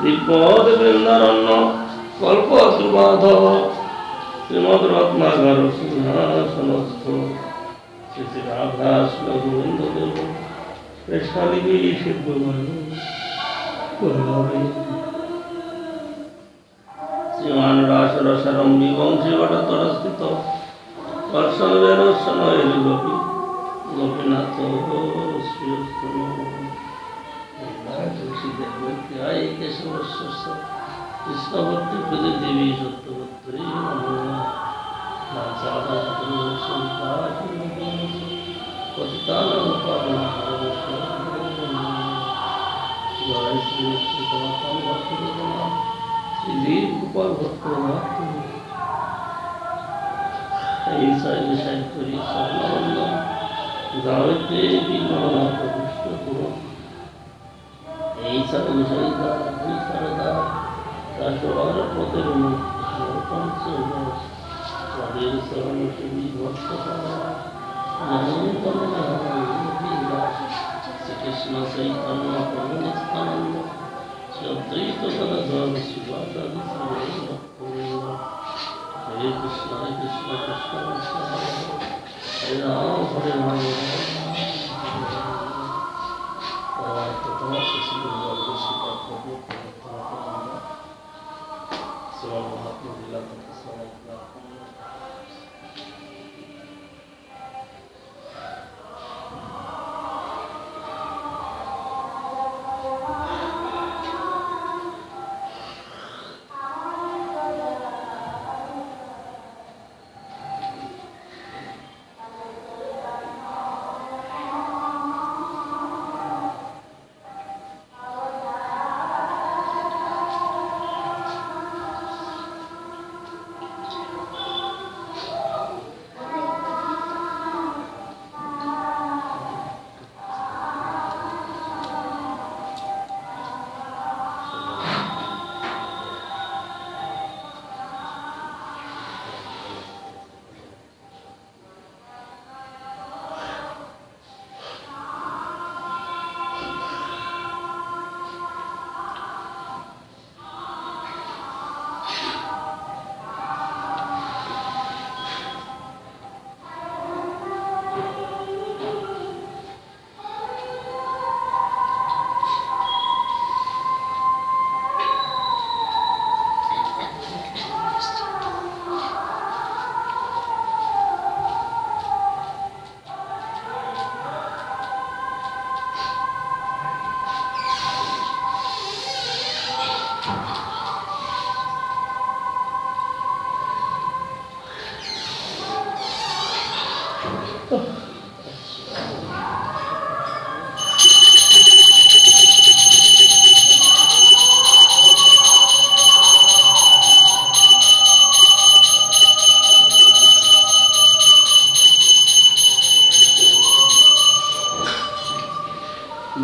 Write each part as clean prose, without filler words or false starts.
শ্রীপদ বৃন্দারণ্য কল্প দ্রুমাধব শ্রীমদ রত্নাগর সিংহাসনস্থ শ্রী শ্রী রাধাস গোবিন্দ দেব পেশালিবি সিদ্ধ শ্রীমান রাস রসারম্বী বংশী বটতরস্থিত কর্ষণ বেরসন গোপী গোপীনাথ শ্রীস্তম কৃষ্ণভক্তি প্রতি দেবী সত্যভক্তি জয় শ্রী সনাতন ভক্তি শ্রীদীপ গোপাল ভক্ত এই সাইড করি স্বর্ণবন্ধন গায়ত্রী বিঘ্ননাথ বিষ্ণুপুর এই সব বিষয়টা দুই সরদা তার পদের তাদের শরণ শ্রী ভক্ত শ্রীকৃষ্ণ চৈতন্য প্রভু নিত্যানন্দ শ্রী অদ্বৈত গদাধর শিবাচার্য হরে কৃষ্ণ কৃষ্ণ কৃষ্ণ হরে রাম হরে রাম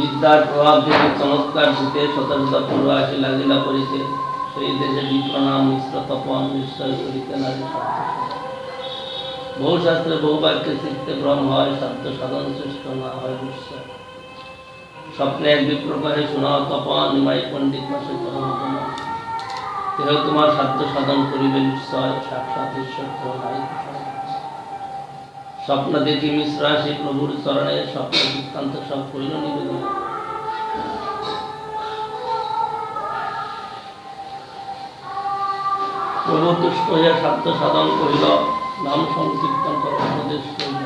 বিদ্যার প্রভাব থেকে চমৎকার ভূতে শত শত পূর্ব আসি লাগিলা করিতে সেই দেশে বিপ্রণাম মিশ্র তপন নিশ্চয় করিতে নারী শব্দ বহু শাস্ত্রে বহু বাক্যে শিখতে ভ্রম হয় শব্দ সাধন শ্রেষ্ঠ না হয় নিশ্চয় স্বপ্নে এক বিপ্রকারে শোনাও তপন নিমাই পণ্ডিত মাসে চরম কেহ তোমার সাধ্য সাধন করিবে নিশ্চয় সাক্ষাৎ ঈশ্বর নাই স্বপ্ন দেখি মিশ্র আসি প্রভুর চরণে স্বপ্ন বৃত্তান্ত সব করিল নিবেদন প্রভু তুষ্ট হইয়া সাধ্য সাধন করিল নাম সংকীর্তন কর উপদেশ করিল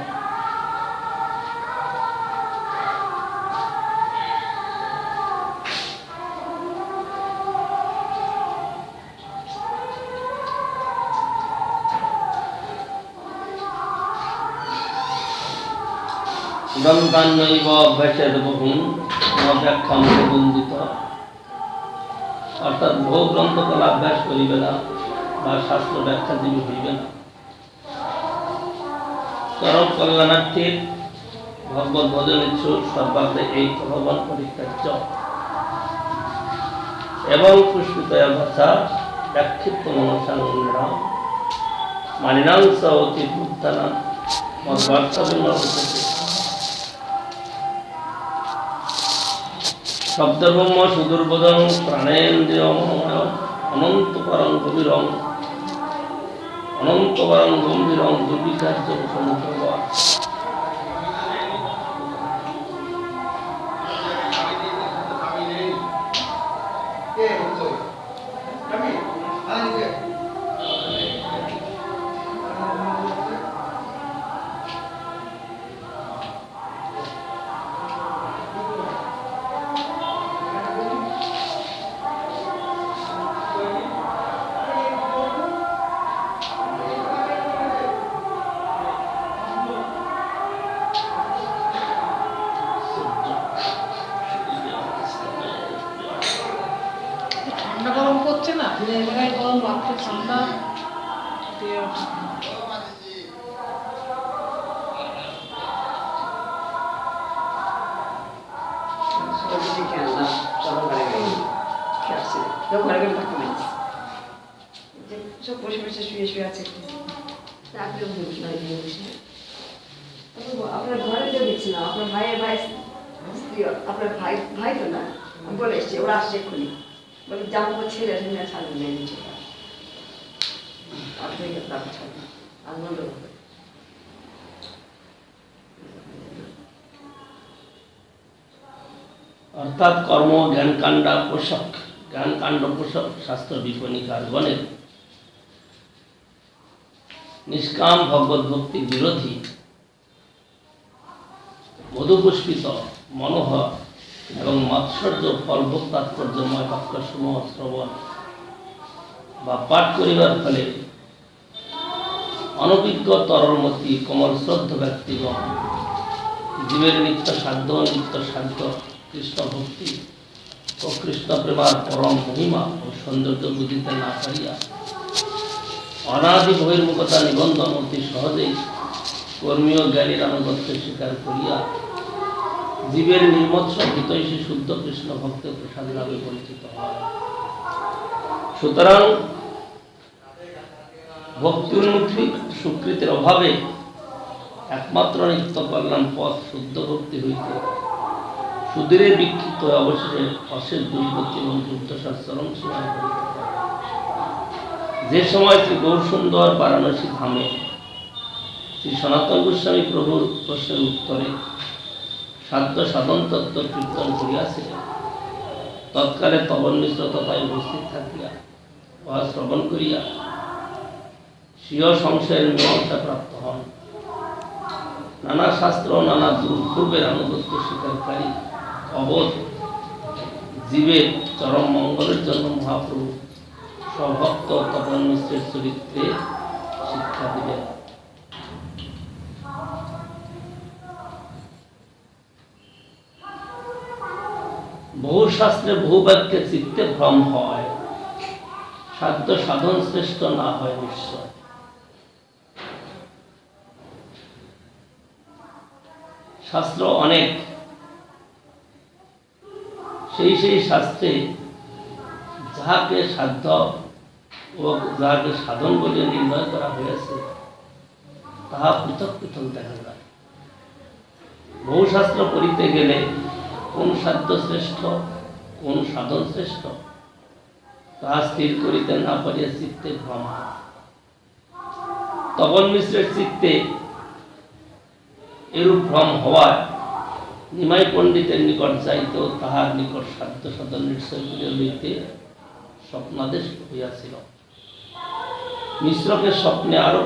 গ্রন্থান্বৈব অভ্যাসের বহুন ব্যাখ্যা বন্দিত অর্থাৎ বহু গ্রন্থ কলা অভ্যাস করিবে না বা শাস্ত্র ব্যাখ্যা দিবি হইবে না চরম কল্যাণার্থীর ভগবত ভজন ইচ্ছুক সর্বাগ্রে এই ভগবান পরিত্যাজ্য এবং পুষ্পিত ভাষা ব্যাক্ষিপ্ত মনসাঙ্গিনাম মানিনাংস অতি উত্থানা মদ্বার্তা শব্দব্রহ্ম সুদুর্বোধং প্রাণেন্দ্রিয়ম অনন্তপরং গভীরং অনন্তপরং গম্ভীরং দুর্বিকার্য সমুদ্র। গরম করছে না, গরম লাগছে, ঠান্ডা সব বসে বসে শুয়ে শুয়ে আছে। আপনার ঘরে কেউ দিচ্ছি না, আপনার ভাইয়ের ভাই স্ত্রী, আপনার ভাই ভাই তো না, আমি বলে এসছি, ওরা আসছে এক্ষুনি, বলে জামা কাপড় ছেড়ে ছাড়বেন না নিচে, আপনি তারপর ছাড়বেন আর বন্ধ করবেন। অর্থাৎ কর্ম জ্ঞানকাণ্ড পোষক শাস্ত্র বিপণিকারগণের নিষ্কাম ভগবত ভক্তি বিরোধী মধুপুষ্পিত মনোহর এবং মাৎসর্য ফলভোগ তাৎপর্যময় বাক্যসমূহ শ্রবণ বা পাঠ করিবার ফলে অনভিজ্ঞ তরলমতি কোমল শ্রদ্ধ ব্যক্তিগণ জীবের নিত্য সাধ্য কৃষ্ণ ভক্তি ও কৃষ্ণ প্রেমার পরম মহিমা ও সৌন্দর্য বুঝিতে না পারিয়া অনাদি বহির্মুখতা নিবন্ধন অতি সহজেই কর্মীয় জ্ঞানীর আনুগত্য স্বীকার করিয়া জীবের নির্মৎস হিতৈষী শুদ্ধ কৃষ্ণ ভক্তের প্রসাদ লাভে পরিচিত হয়। সুতরাং ভক্তি উন্মুখী স্বীকৃতির অভাবে একমাত্র নিত্য কল্যাণ পথ শুদ্ধ ভক্তি হইতে সুদূরে বিক্ষিপ্ত হয়ে অবশেষে অশেষ দুর্গতি এবং দুর্দশার চরম সীমায় পরিণত হয়। যে সময় শ্রী গৌরসুন্দর বারাণসী ধামে শ্রী সনাতন গোস্বামী প্রভুর প্রশ্নের উত্তরে সাধ্য সাধন তত্ত্ব কীর্তন করিয়াছিলেন, তৎকালে তবন মিশ্র তথায় উপস্থিত থাকিয়া উহা শ্রবণ করিয়া স্বীয় সংশয়ের মীমাংসা প্রাপ্ত হন। নানা শাস্ত্র নানা দুর্পূর্বের আনুগত্য স্বীকারকারী অবোধ জীবের চরম মঙ্গলের জন্য মহাপ্রভু স্বভক্ত তপন মিশ্রের চরিত্রে শিক্ষা দিলেন। বহু শাস্ত্রে বহু বাক্যে চিত্তে ভ্রম হয়, সাধ্য সাধন শ্রেষ্ঠ না হয় নিশ্চয়। শাস্ত্র অনেক, সেই শাস্ত্রে যাহাকে সাধ্য ও যাহাকে সাধন বলে নির্ণয় করা হয়েছে তাহা পৃথক পৃথক দেখা যায়। বহু শাস্ত্র পড়িতে গেলে কোন সাধ্য শ্রেষ্ঠ কোন সাধন শ্রেষ্ঠ তাহা স্থির করিতে না পারিয়া চিত্তে ভ্রম হয়। তপন মিশ্রের চিত্তে এরূপ ভ্রম হওয়ায় নিমাই পণ্ডিতের নিকট যাইতেও তাহার নিকট সাধ্য সাধন নিশ্চয় করিয়া লইতে স্বপ্নাদেশ হইয়াছিল। মিশ্রকে স্বপ্নে আরো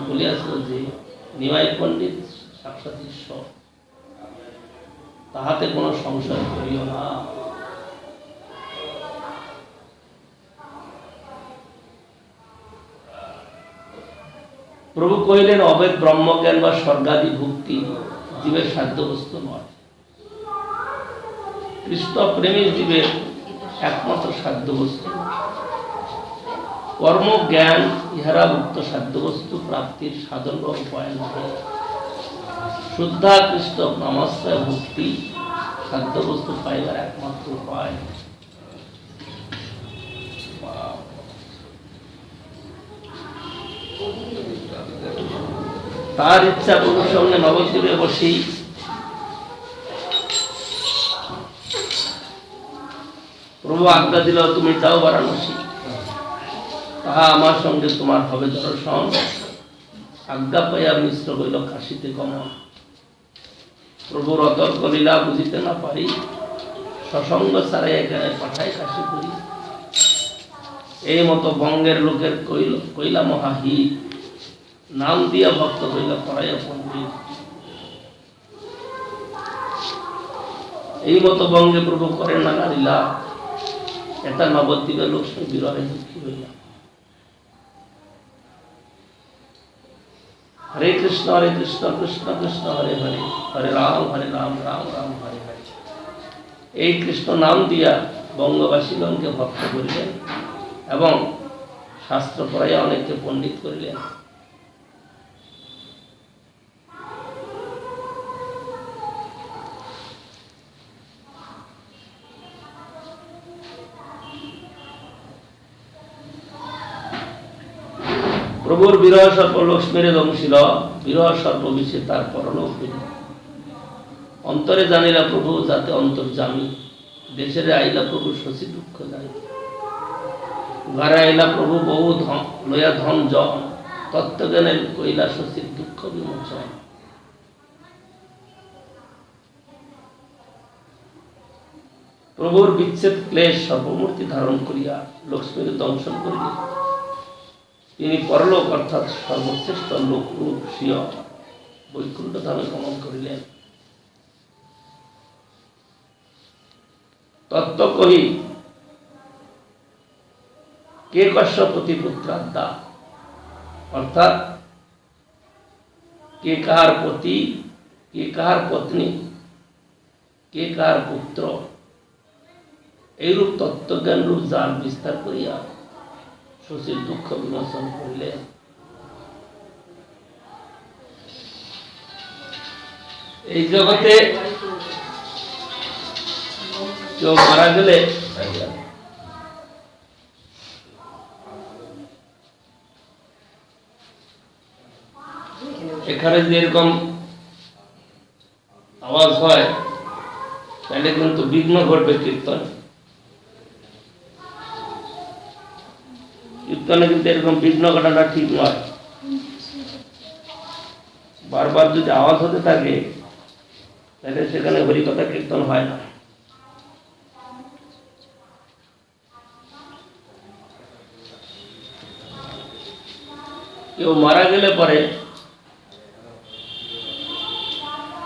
বলিয়াছিল যে নিমাই পণ্ডিত সাক্ষাৎ ঈশ্বর, তাহাতে কোনো সংশয় করিও না। প্রভু কহিলেন, অবেদ ব্রহ্মজ্ঞান বা স্বর্গাদি ভুক্তি জীবের সাধ্য বস্তু নয়। কৃষ্ণ প্রেমী জীবের একমাত্র সাধ্য বস্তু। কর্ম জ্ঞান ইহারা মুক্ত সাধ্য বস্তু প্রাপ্তির সাধন বা উপায় নয়। শুদ্ধা কৃষ্ণ নামাশ্রয় ভক্তি সাধ্য বস্তু পাইবার একমাত্র উপায়। তার ইচ্ছা প্রভুর সঙ্গে নবদ্বীপে বসেই প্রভু আজ্ঞা দিল, তুমি যাও বারাণসী, তাহা আমার সঙ্গে তোমার হবে দর্শন। আজ্ঞা পাইয়া মিশ্র হইল কাশীতে গমন। প্রভুর অতর্ক লীলা বুঝিতে না পারি, সসঙ্গ ছাড়াই এখানে পাঠায় কাশীপুরী। এই মতো বঙ্গের লোকের কইলা মহাহিত, নাম দিয়া ভক্ত হইল পড়াইয়া পণ্ডিত। এই মতো বঙ্গে প্রভু করেন নানা লীলা, এটা নবদ্বীপের লক্ষ্মী বিরহে দুঃখী হইলা। হরে কৃষ্ণ কৃষ্ণ কৃষ্ণ হরে হরে, হরে রাম রাম রাম হরে হরে। এই কৃষ্ণ নাম দিয়া বঙ্গবাসীগণকে ভক্ত করিলেন এবং শাস্ত্র পড়াইয়া অনেককে পণ্ডিত করিলেন। প্রভুর বিরহ সর্প লক্ষ্মীর দংশিল, বিরহ সর্প বিষে তার পরলোক হইল। অন্তরে জানিলা প্রভু যাতে অন্তর্যামী, দেশের আইলা প্রভু শশী দুঃখ যায়। ঘরে আইলা প্রভু বহু লয়া ধন জন, তত্ত্বজ্ঞানের কইলা শশীর দুঃখ বিমোচন। প্রভুর বিচ্ছেদ ক্লেশ সর্বমূর্তি ধারণ করিয়া লক্ষ্মীর দংশন করিলেন। তিনি পরলোক অর্থাৎ সর্বশ্রেষ্ঠ লোকরূপ স্বীয় বৈকুণ্ঠ ধামে গমন করিলেন। তত্ত্ব কহি কে কশ্যপতি পুত্রাদ্যা, অর্থাৎ কে কাহার পতি, কে কাহার পত্নী, কে কাহার পুত্র, এইরূপ তত্ত্বজ্ঞান রূপ যার বিস্তার করিয়া শশীর দুঃখ বিমোচন করিলেন। এই জগতে কেউ মারা গেলে এখানে যেরকম আওয়াজ হয় তাহলে কিন্তু বিঘ্ন ঘটবে কীর্তন। কীর্তনে কিন্তু এরকম বিঘ্ন ঘটাটা ঠিক নয়। বারবার যদি আওয়াজ হতে থাকে তাহলে সেখানে হরিকথা কীর্তন হয় না। কেউ মারা গেলে পরে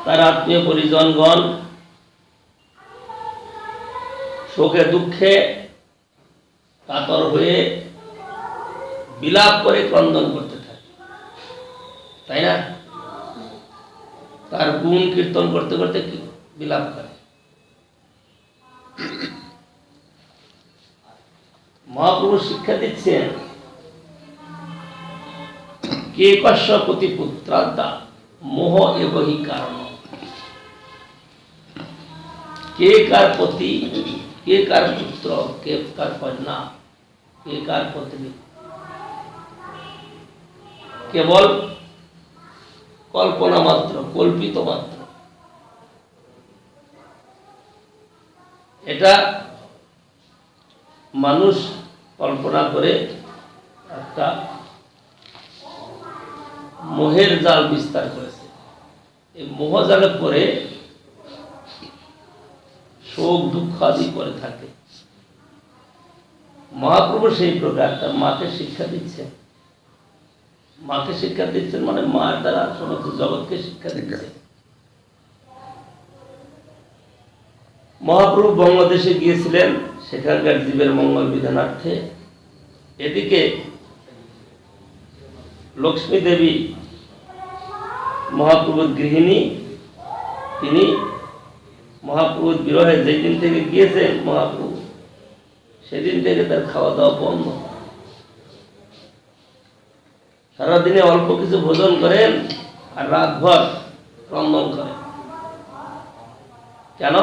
তার আত্মীয় পরিজনগণ শোকে দুঃখে কাতর হয়ে বিলাপ করে ক্রন্দন করতে থাকে, তাই না? তার গুণ কীর্তন করতে করতে বিলাপ করে। মহাপ্রভু শিক্ষা দিচ্ছেন কে কশ্যপতি পুত্রাদ্যা মোহ এবহি কারণ। কে কার পতি, কে কার পুত্র, কে কার কন্যা, কে কার পত্নী, কেবল কল্পনা মাত্র, কল্পিত মাত্র। এটা মানুষ কল্পনা করে একটা মোহের জাল বিস্তার করেছে। এই মোহ জালে পরে শোক দুঃখ আদি করে থাকে। মহাপ্রভু সেই প্রকার তার মাকে শিক্ষা দিচ্ছেন। মাকে শিক্ষা দিচ্ছেন মানে মার দ্বারা সমস্ত জগৎকে শিক্ষা দিচ্ছেন। মহাপ্রভু বঙ্গদেশে গিয়েছিলেন সেখানকার জীবের মঙ্গল বিধানার্থে। এদিকে লক্ষ্মী দেবী মহাপ্রভুর গৃহিণী, তিনি মহাপ্রভুর বিরহে যেই দিন থেকে গিয়েছেন মহাপ্রভু, সেদিন থেকে তার খাওয়া দাওয়া বন্ধ। সারাদিনে অল্প কিছু ভোজন করেন আর রাতভর ক্রন্দন করেন। কেন?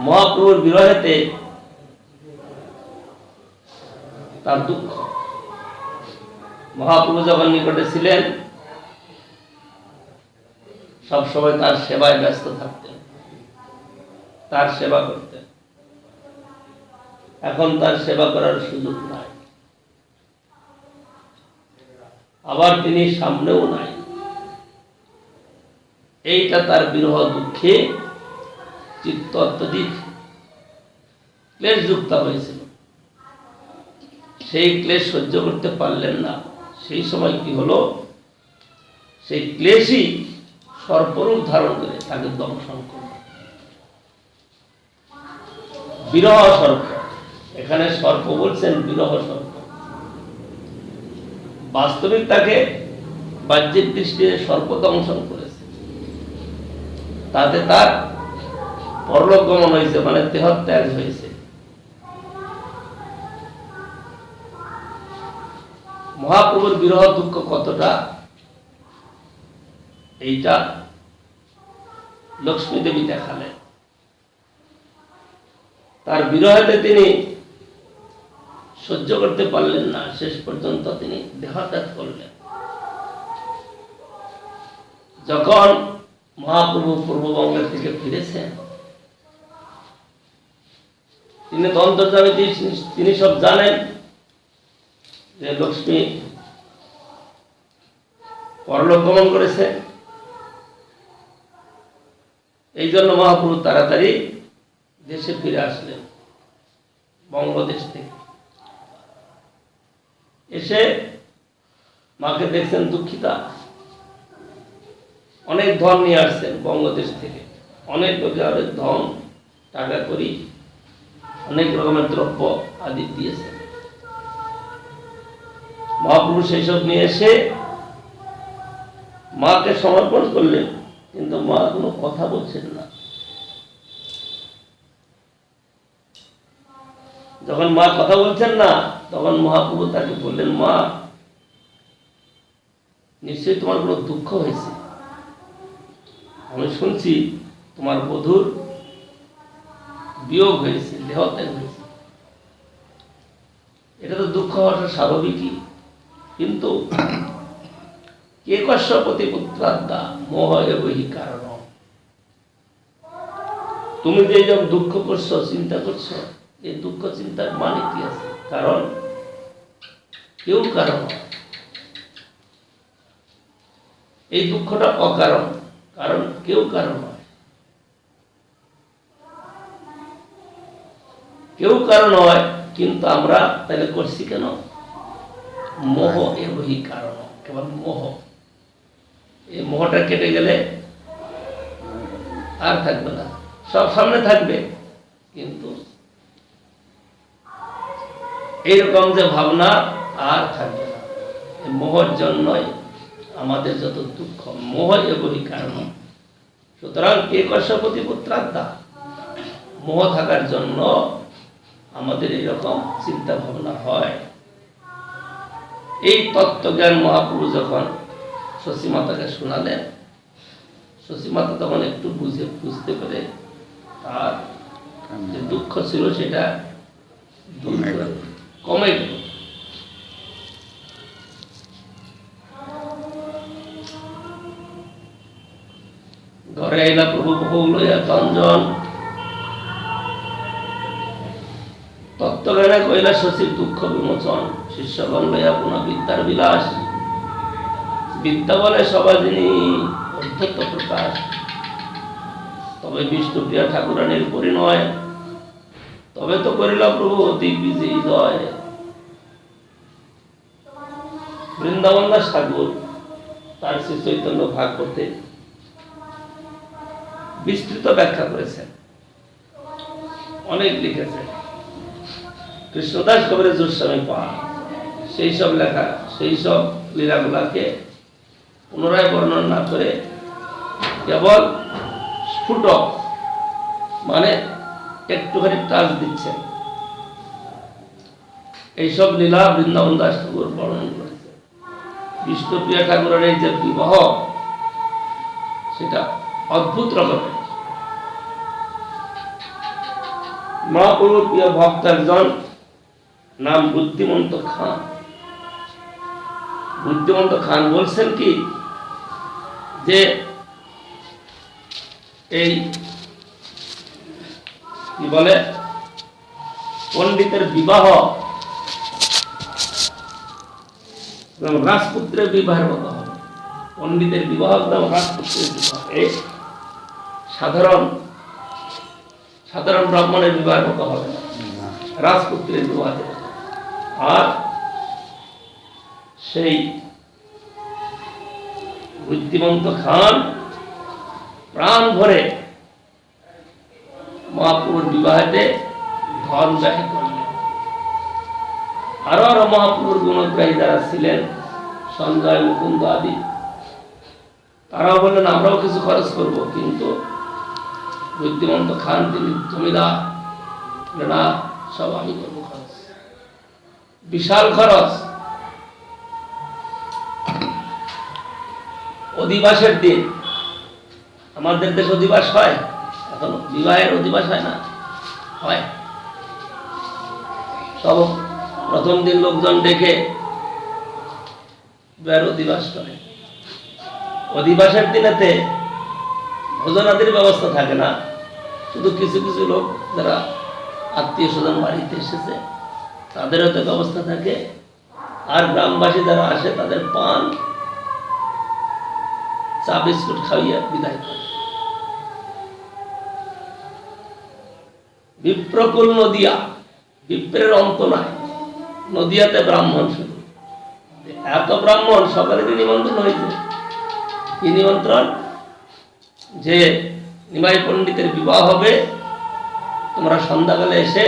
মহাপ্রভুর বিরহেতে তার দুঃখ। মহাপ্রভু যখন নিকটে ছিলেন সবসময় তার সেবায় ব্যস্ত থাকতেন, তার সেবা করতেন। এখন তার সেবা করার সুযোগ নাই, আবার তিনি সামনেও নাই। এইটা তার বিরহ দুঃখে চিত্ত অত্যধিক ক্লেশযুক্ত হয়েছিল। সেই ক্লেশ সহ্য করতে পারলেন না। সেই সময় কি হলো, সেই ক্লেশই সর্পরূপ ধারণ করে তাকে দংশন করল। বিরহ সর্প, এখানে সর্প বলছেন বিরহ সর্প। বাস্তবিক তাকে বাহ্যিক দৃষ্টিতে সর্প দংশন করেছে, তাতে তার পরলোক গমন হয়েছে, মানে দেহত্যাগ হয়েছে। মহাপ্রভুর বিরহ দুঃখ কতটা, এইটা লক্ষ্মী দেবী দেখালেন। তার বিরহেতে তিনি সহ্য করতে পারলেন না, শেষ পর্যন্ত তিনি দেহত্যাগ করলেন। যখন মহাপ্রভু পূর্ববঙ্গের থেকে ফিরেছেন, তিনি তো অন্তর্যামী, তিনি সব জানেন যে লক্ষ্মী পরলোক গমন করেছে। এই জন্য মহাপ্রভু তাড়াতাড়ি দেশে ফিরে আসলেন বঙ্গদেশ থেকে। এসে মাকে দেখছেন দুঃখিতা, অনেক ধন নিয়ে আসছেন বঙ্গদেশ থেকে, অনেক প্রকারের ধন, টাকা করি, অনেক রকমের দ্রব্য আদি দিয়েছেন। মহাপ্রভু সেই সব নিয়ে এসে মাকে সমর্পণ করলেন, কিন্তু মা কোনো কথা বলছেন না। যখন মা কথা বলছেন না, তখন মহাপ্রভু তাকে বললেন, মা নিশ্চয়ই তোমার কোনো দুঃখ হয়েছে, আমি শুনছি তোমার বধূর বিয়োগ হয়েছে, দেহত্যাগ হয়েছে। এটা তো দুঃখ হওয়াটা স্বাভাবিকই, কিন্তু কে কশ্যপতি পুত্রাদ্দা মোহ এবহি কারণ। তুমি যে যখন দুঃখ করছো, চিন্তা করছো, এই দুঃখ চিন্তার মানে কি আছে? কারণ কেউ কারণ, এই দুঃখটা অকারণ, কারণ কেউ কারণ হয়। কেউ কারণ হয়, কিন্তু আমরা তাহলে করছি কেন? মোহ এবহি কারণ, কেবল মোহ। এই মোহটা কেটে গেলে আর থাকবে না, সব সামনে থাকবে, কিন্তু এইরকম যে ভাবনা আর থাকবে না। এই মোহের জন্যই আমাদের যত দুঃখ, মোহ এবহি কারণ। সুতরাং কে কশ্যপতি পুত্রাদ্দা, মোহ থাকার জন্য আমাদের এইরকম চিন্তা ভাবনা হয়। এই তত্ত্বজ্ঞান মহাপ্রভু যখন শশীমাতাকে শোনালেন, শশীমাতা তখন একটু বুঝতে পেরে তার যে দুঃখ ছিল সেটা কমে গেল। ঘরে আইলা প্রভু ভোগ লইয়া তঞ্জন, তত্ত্বজ্ঞানে কইলা শশীর দুঃখ বিমোচন, শিষ্যগণ লইয়া পুনঃ বিদ্যার বিলাস, বিদ্যা বলে সবাদিনী অধ্যত্ত প্রকাশ। তবে বিষ্ণুপ্রিয়া ঠাকুরানীর পরিণয়, তবে তো করিল প্রভু দিগ্বিজয়ী জয়। বৃন্দাবন দাস ঠাকুর তার শ্রী চৈতন্য ভাগবতে বিস্তৃত ব্যাখ্যা করেছেন, অনেক লিখেছেন। কৃষ্ণদাস কবিরের গোস্বামী পাল সেই সব লেখা, সেই সব লীলাগুলাকে পুনরায় বর্ণনা না করে কেবল স্ফুটক, মানে একটুখানি টাচ দিচ্ছেন। এইসব লীলা বৃন্দাবন দাস ঠাকুর বর্ণন করেছে। বিষ্ণুপ্রিয়া ঠাকুরের এই যে বিবাহ, সেটা অদ্ভুত রকমের। মহাপ্রভুর প্রিয় ভক্ত একজন, নাম বুদ্ধিমন্ত খান। বুদ্ধিমন্ত খান বলছেন কি, যে এই কি বলে পণ্ডিতের বিবাহ রাজপুত্রের বিবাহের মতো হবে। পণ্ডিতের বিবাহ একদম রাজপুত্রের বিবাহ, এই সাধারণ ব্রাহ্মণের বিবাহের মতো হবে না, রাজপুত্রের বিবাহ। আর সেই বুদ্ধিমন্ত খান প্রাণ ভরে মহাপ্রভুর বিবাহেতে ধন ব্যয় করলেন। আরো মহাপ্রভুর গুণগ্রাহী যারা ছিলেন, সঞ্জয়, মুকুন্দ আদি, তারাও বললেন আমরাও কিছু খরচ করব, কিন্তু বুদ্ধিমন্ত খান তিনি জমিদার, না সব আমি করবো খরচ, বিশাল খরচ। অধিবাসের দিন, আমাদের দেশে অধিবাস হয়, এখন বিবাহের অধিবাস হয় না, হয়। সব প্রথম দিন লোকজন ডেকে বিবাহের অধিবাস করে। অধিবাসের দিনেতে ভোজনাদির ব্যবস্থা থাকে না, শুধু কিছু কিছু লোক যারা আত্মীয় স্বজন বাড়িতে এসেছে তাদের হয়তো ব্যবস্থা থাকে, আর গ্রামবাসী যারা আসে তাদের পান চা বিস্কুট খাইয়া বিদায় করে। বিপ্রকুল নদিয়া, বিপ্রের অন্ত নাই, নদিয়াতে ব্রাহ্মণ শুধু, এত ব্রাহ্মণ, সকালেরই নিমন্ত্রণ হয়েছে। কি নিমন্ত্রণ? যে নিমাই পণ্ডিতের বিবাহ হবে, তোমরা সন্ধ্যাকালে এসে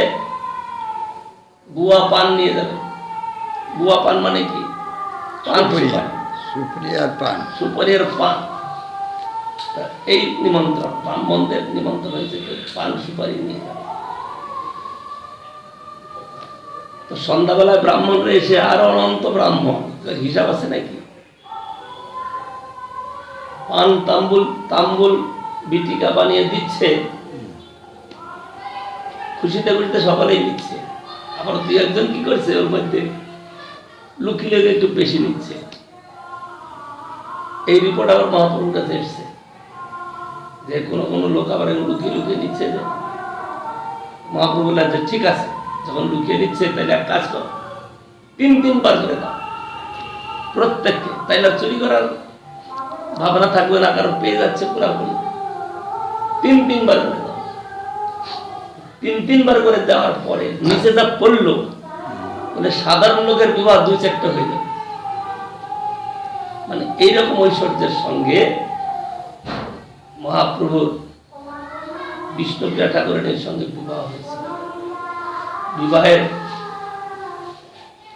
বুয়া পান নিয়ে যাবে। বুয়া পান মানে কি? পান, সুপারিয়ার পান, সুপারিয়ার পান। এই নিমন্ত্রণ, ব্রাহ্মণদের নিমন্ত্রণ হয়েছে, পান সুপারি নিয়ে যাবে। তো সন্ধ্যাবেলায় ব্রাহ্মণরা এসে আরো অনন্ত ব্রাহ্মণ, হিসাব আছে নাকি? পান তাম্বুল বিটিকা বানিয়ে দিচ্ছে, খুশিতে খুশিতে সকালেই দিচ্ছে। আবার দুই একজন কি করছে, ওর মধ্যে লুকিয়ে লেগে একটু বেশি নিচ্ছে। এই রিপোর্ট আবার মহাপ্রভুর কাছে এসছে যে কোনো লোক আবার লুকিয়ে লুকিয়ে নিচ্ছে। যে মহাপ্রভু বললেন যে ঠিক আছে, যখন লুকিয়ে নিচ্ছে তাহলে এক কাজ করো, 3 বার করে দাও প্রত্যেককে, তাইলে চুরি করার ভাবনা থাকবে না, কারণ পেয়ে যাচ্ছে পুরাপুরি। 3 বার করে দাও। 3 বার করে দেওয়ার পরে নিচে যা পড়লো, মানে সাধারণ লোকের বিবাহ 2-4টা হয়ে যাবে। মানে এইরকম ঐশ্বর্যের সঙ্গে মহাপ্রভুর বিষ্ণুপ্রিয়া ঠাকুরানীর সঙ্গে বিবাহ হয়েছে। বিবাহের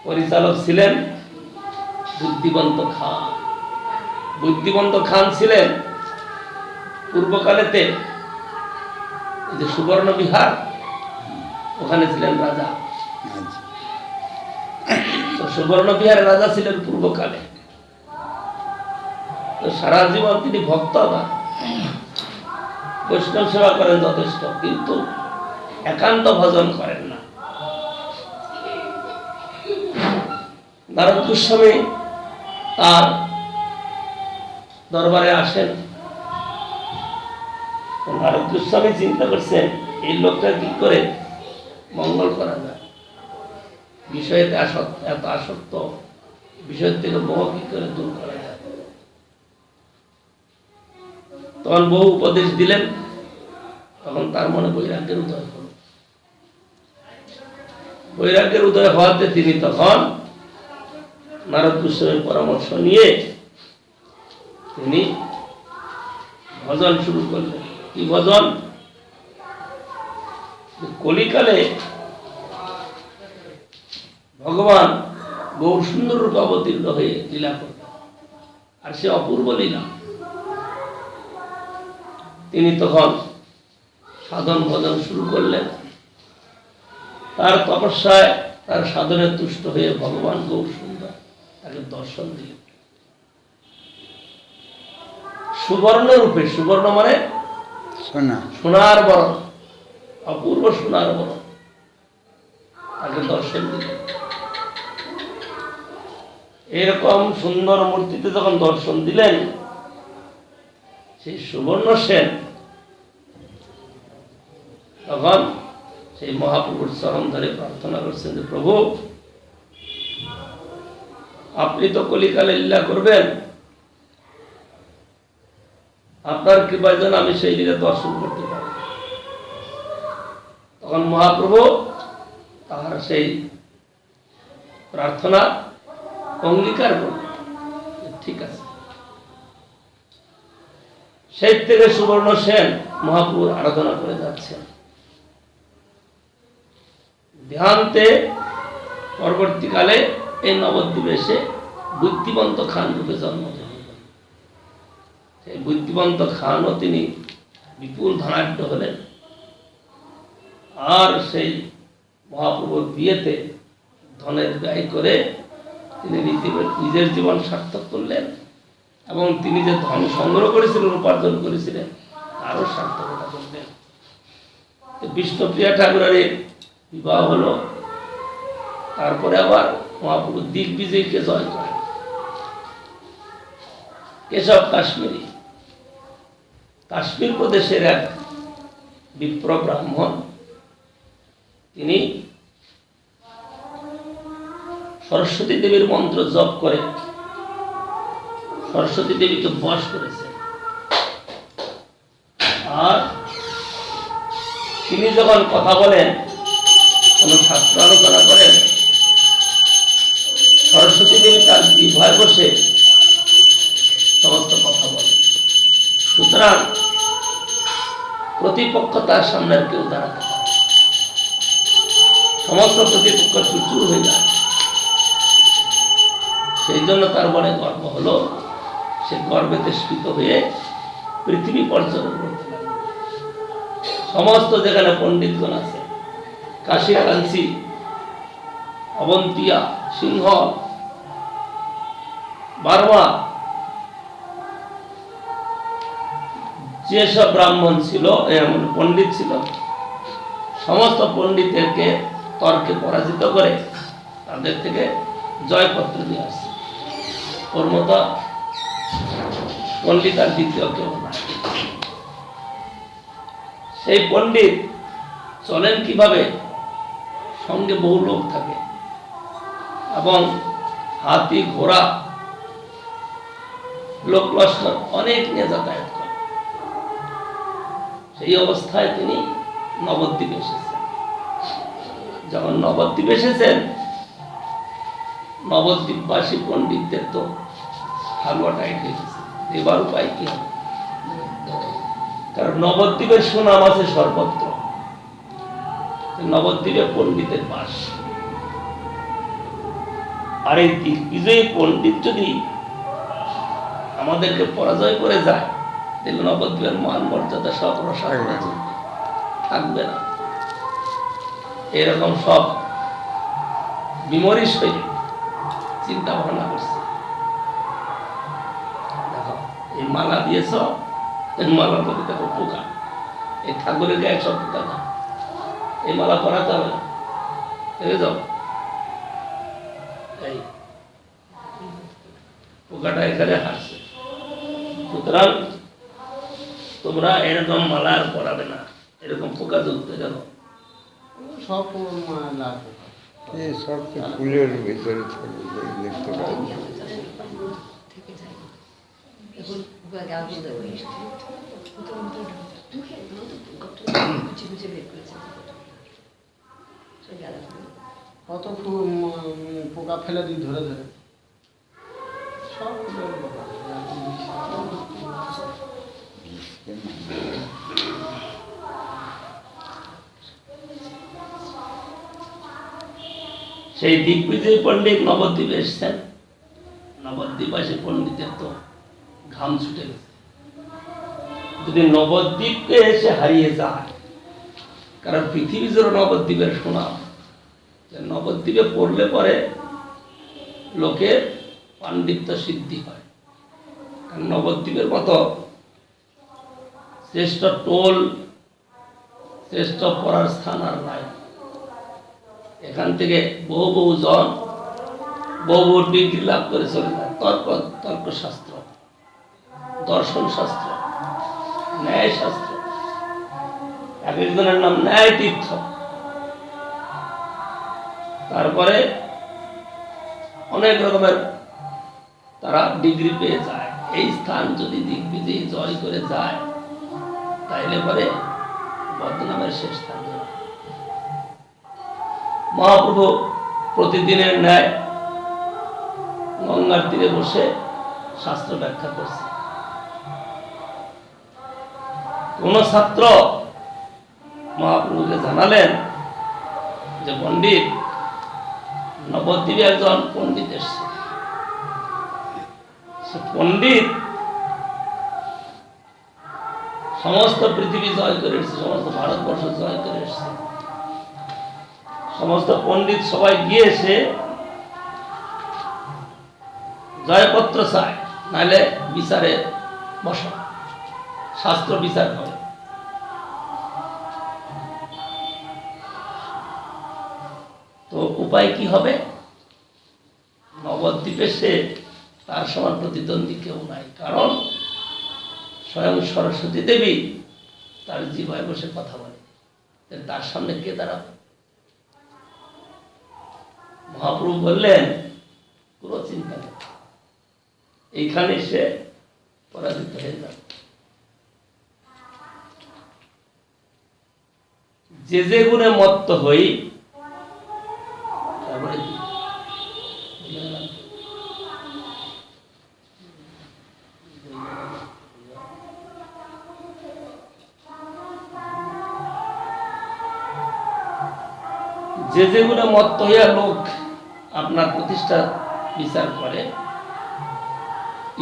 পরিচালক ছিলেন বুদ্ধিমন্ত খান। বুদ্ধিমন্ত খান ছিলেন পূর্বকালেতে যে সুবর্ণ বিহার, ওখানে ছিলেন রাজা। তো সুবর্ণ বিহারের রাজা ছিলেন পূর্বকালে। তো সারা জীবন তিনি ভক্ত না, বৈষ্ণব সেবা করেন যথেষ্ট, কিন্তু একান্ত ভজন করেন না। নারদ গোস্বামী তার দরবারে আসেন। নারদ গোস্বামী চিন্তা করছেন এই লোকটা কি করে মঙ্গল করা যায়, বিষয়েতে এত আসক্ত, বিষয়ের থেকে মোহ কি করে দূর করা যায়। তখন বহু উপদেশ দিলেন, তখন তার মনে বৈরাগ্যের উদয় হল। বৈরাগ্যের উদয় হওয়াতে তিনি তখন নারদ গোস্বামীর পরামর্শ নিয়ে তিনি ভজন শুরু করলেন। কি ভজন? কলিকালে ভগবান গৌর সুন্দর রূপে অবতীর্ণ হয়ে লীলা করলেন, আর সে অপূর্ব লীলা। তিনি তখন সাধন ভজন শুরু করলেন। তার তপস্যায়, তার সাধনে তুষ্ট হয়ে ভগবান গৌর সুন্দর তাকে দর্শন দিলেন সুবর্ণ রূপে। সুবর্ণ মানে সোনা, সোনার বরণ, অপূর্ব সোনার বরণ, তাকে দর্শন দিলেন। এরকম সুন্দর মূর্তিতে যখন দর্শন দিলেন, সেই সুবর্ণ সেন তখন সেই মহাপ্রভুর চরণ ধরে প্রার্থনা করছেন যে প্রভু, আপনি তো কলিকালে লীলা করবেন, আপনার কৃপায় যেন আমি সেই লীলা দর্শন করতে পারি। তখন মহাপ্রভু তাহার সেই প্রার্থনা অঙ্গীকার করলেন, ঠিক আছে। সেই থেকে সুবর্ণ সেন মহাপ্রভুর আরাধনা করে যাচ্ছেন। দেহান্তে পরবর্তীকালে এই নবদ্বীপে এসে বুদ্ধিমন্ত খান রূপে জন্ম গ্রহণ করেন। সেই বুদ্ধিমন্ত খানও তিনি বিপুল ধনাঢ্য হলেন, আর সেই মহাপ্রভুর বিয়েতে ধনের ব্যয় করে তিনি নিজের জীবন সার্থক করলেন, এবং তিনি যে ধন সংগ্রহ করেছিলেন, উপার্জন করেছিলেন, তারও সার্থকতা করলেন। বিষ্ণুপ্রিয়া ঠাকুরের বিবাহ হলো, তারপরে আবার মহাপ্রভু দিগ্বিজয়কে জয় করেন। কেশব কাশ্মীরি, কাশ্মীর প্রদেশের এক বিপ্র ব্রাহ্মণ, তিনি সরস্বতী দেবীর মন্ত্র জপ করে সরস্বতী দেবীকে বশ করেছেন। আর তিনি যখন কথা বলেন, কোন শাস্ত্র আলোচনা করেন, সরস্বতী দেবী তার জিহ্বায় বসে সমস্ত কথা বলেন। সুতরাং প্রতিপক্ষ তার সামনে আর কেউ দাঁড়াতে পারে, সমস্ত প্রতিপক্ষ চুচুর হয়ে যায়। সেই জন্য তার মনে গর্ব হলো, সে গর্বেতে স্ফীত হয়ে পৃথিবী পর্যটন করতে লাগলো। সমস্ত যেখানে পণ্ডিতগণ আছে, কাশী, কাঞ্চি, অবন্তিয়া, সিংহ, বার্মা, যেসব ব্রাহ্মণ ছিল, পণ্ডিত ছিল, সমস্ত পণ্ডিতদেরকে তর্কে পরাজিত করে তাদের থেকে জয়পত্র নিয়ে আসছে। ওর মতো পণ্ডিত আর দ্বিতীয় কেউ না। সেই পণ্ডিত চলেন কিভাবে? সঙ্গে বহু লোক থাকে এবং হাতি, ঘোড়া, লোক লস্কর অনেক নিয়ে যাতায়াত করে। সেই অবস্থায় তিনি নবদ্বীপে এসেছেন। যখন নবদ্বীপে এসেছেন, নবদ্বীপবাসী পণ্ডিতদের তো হালুয়া টাইট হয়ে গেছে, এবার উপায় কি হবে? কারণ নবদ্বীপের সুনাম আছে সর্বত্র, নবদ্বীপে পণ্ডিতের বাস। আর এই দিগ্বিজয়ী পণ্ডিত যদি আমাদেরকে পরাজয় করে যায়, তাহলে নবদ্বীপের মান মর্যাদা সব রসায়নে থাকবে না। এরকম সব বিমরিশ হয়ে চিন্তা ভাবনা করছে। দেখো, এই মালা দিয়েছ, এই মালা করে দেখো পোকা, এই ঠাকুরের গায়ে সব পোকা না, এই মালা পরাতে হবে না, দেখে যাও এই পোকাটা এখানে হাসছে। সুতরাং তোমরা এরকম মালা আর পরাবে না, এরকম পোকা জ্বলতে জানো। সব মালা এই সব তো ফুলের ভিতরে থাকে, দেখতে পাই। কত পোকা ফেলে দিই ধরে ধরে, সব ফুলের পোকা। সেই দিগ্বিজয়ী পণ্ডিত নবদ্বীপে এসছেন। নবদ্বীপবাসী পণ্ডিতের তো ঘাম ছুটে গেছে। যদি নবদ্বীপকে এসে হারিয়ে যায়, কারণ পৃথিবী জুড়ে নবদ্বীপের সুনাম, নবদ্বীপে পড়লে পরে লোকের পাণ্ডিত্য সিদ্ধি হয়। কারণ নবদ্বীপের মতো শ্রেষ্ঠ টোল, শ্রেষ্ঠ পড়ার স্থান আর নাই। এখান থেকে বহু বহু জন বহু বহু ডিগ্রি লাভ করে চলে যায়। তর্কশাস্ত্র, দর্শন শাস্ত্র, ন্যায় শাস্ত্র, এক একজনের নাম ন্যায় তীর্থ। তারপরে অনেক রকমের তারা ডিগ্রি পেয়ে যায়। এই স্থান যদি দিগ্বিজয়ী জয় করে যায় তাইলে পরে বদনামের শেষ থাকবে না। মহাপ্রভু প্রতিদিনের ন্যায় গঙ্গার তীরে বসে শাস্ত্র ব্যাখ্যা করছে। কোন ছাত্র মহাপ্রভুকে জানালেন যে পণ্ডিত, নবদ্বীপে একজন পণ্ডিত এসছে। সে পণ্ডিত সমস্ত পৃথিবী জয় করে এসছে, সমস্ত ভারতবর্ষ জয় করে এসছে। সমস্ত পণ্ডিত সবাই গিয়ে এসে জয়পত্র চায়, নাহলে বিচারে বস, শাস্ত্র বিচার হবে। তো উপায় কি হবে? নবদ্বীপে সে তার সমান প্রতিদ্বন্দ্বী কেউ নাই, কারণ স্বয়ং সরস্বতী দেবী তার জিভায় বসে কথা বলে, তার সামনে কে দাঁড়াবে? মহাপ্রভু বললেন কোনো চিন্তা নেই, এইখানে সে পরাজিত হয়ে যাবে। যে যে গুণে মত্ত হই, তারপরে কি যে যে গুণে মত্ত হইয়া লোক আপনার প্রতিষ্ঠা বিচার করে,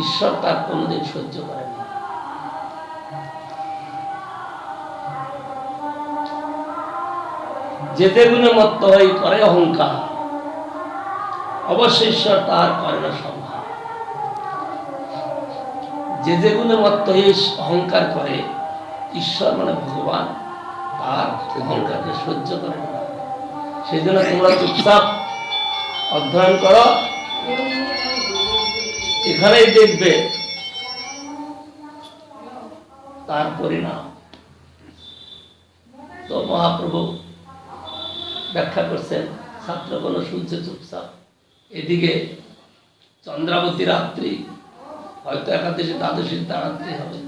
ঈশ্বর তার কোনদিন সহ্য করেন না। যে যে গুণে মত্ত হয়ে করে অহংকার, অবশ্যই ঈশ্বর তার করে না সম্মান। যে যে গুণে মত্ত হয়ে অহংকার করে, ঈশ্বর মানে ভগবান তার অহংকারকে সহ্য করেন না। সেই জন্য তোমরা চুপচাপ অধ্যয়ন করো, এখানেই দেখবে তার পরিণাম। তো মহাপ্রভু ব্যাখ্যা করছেন, ছাত্রগণ শুনছে চুপচাপ। এদিকে চন্দ্রাবতী রাত্রি, হয়তো একাদশী দ্বাদশীর রাত্রি হবে,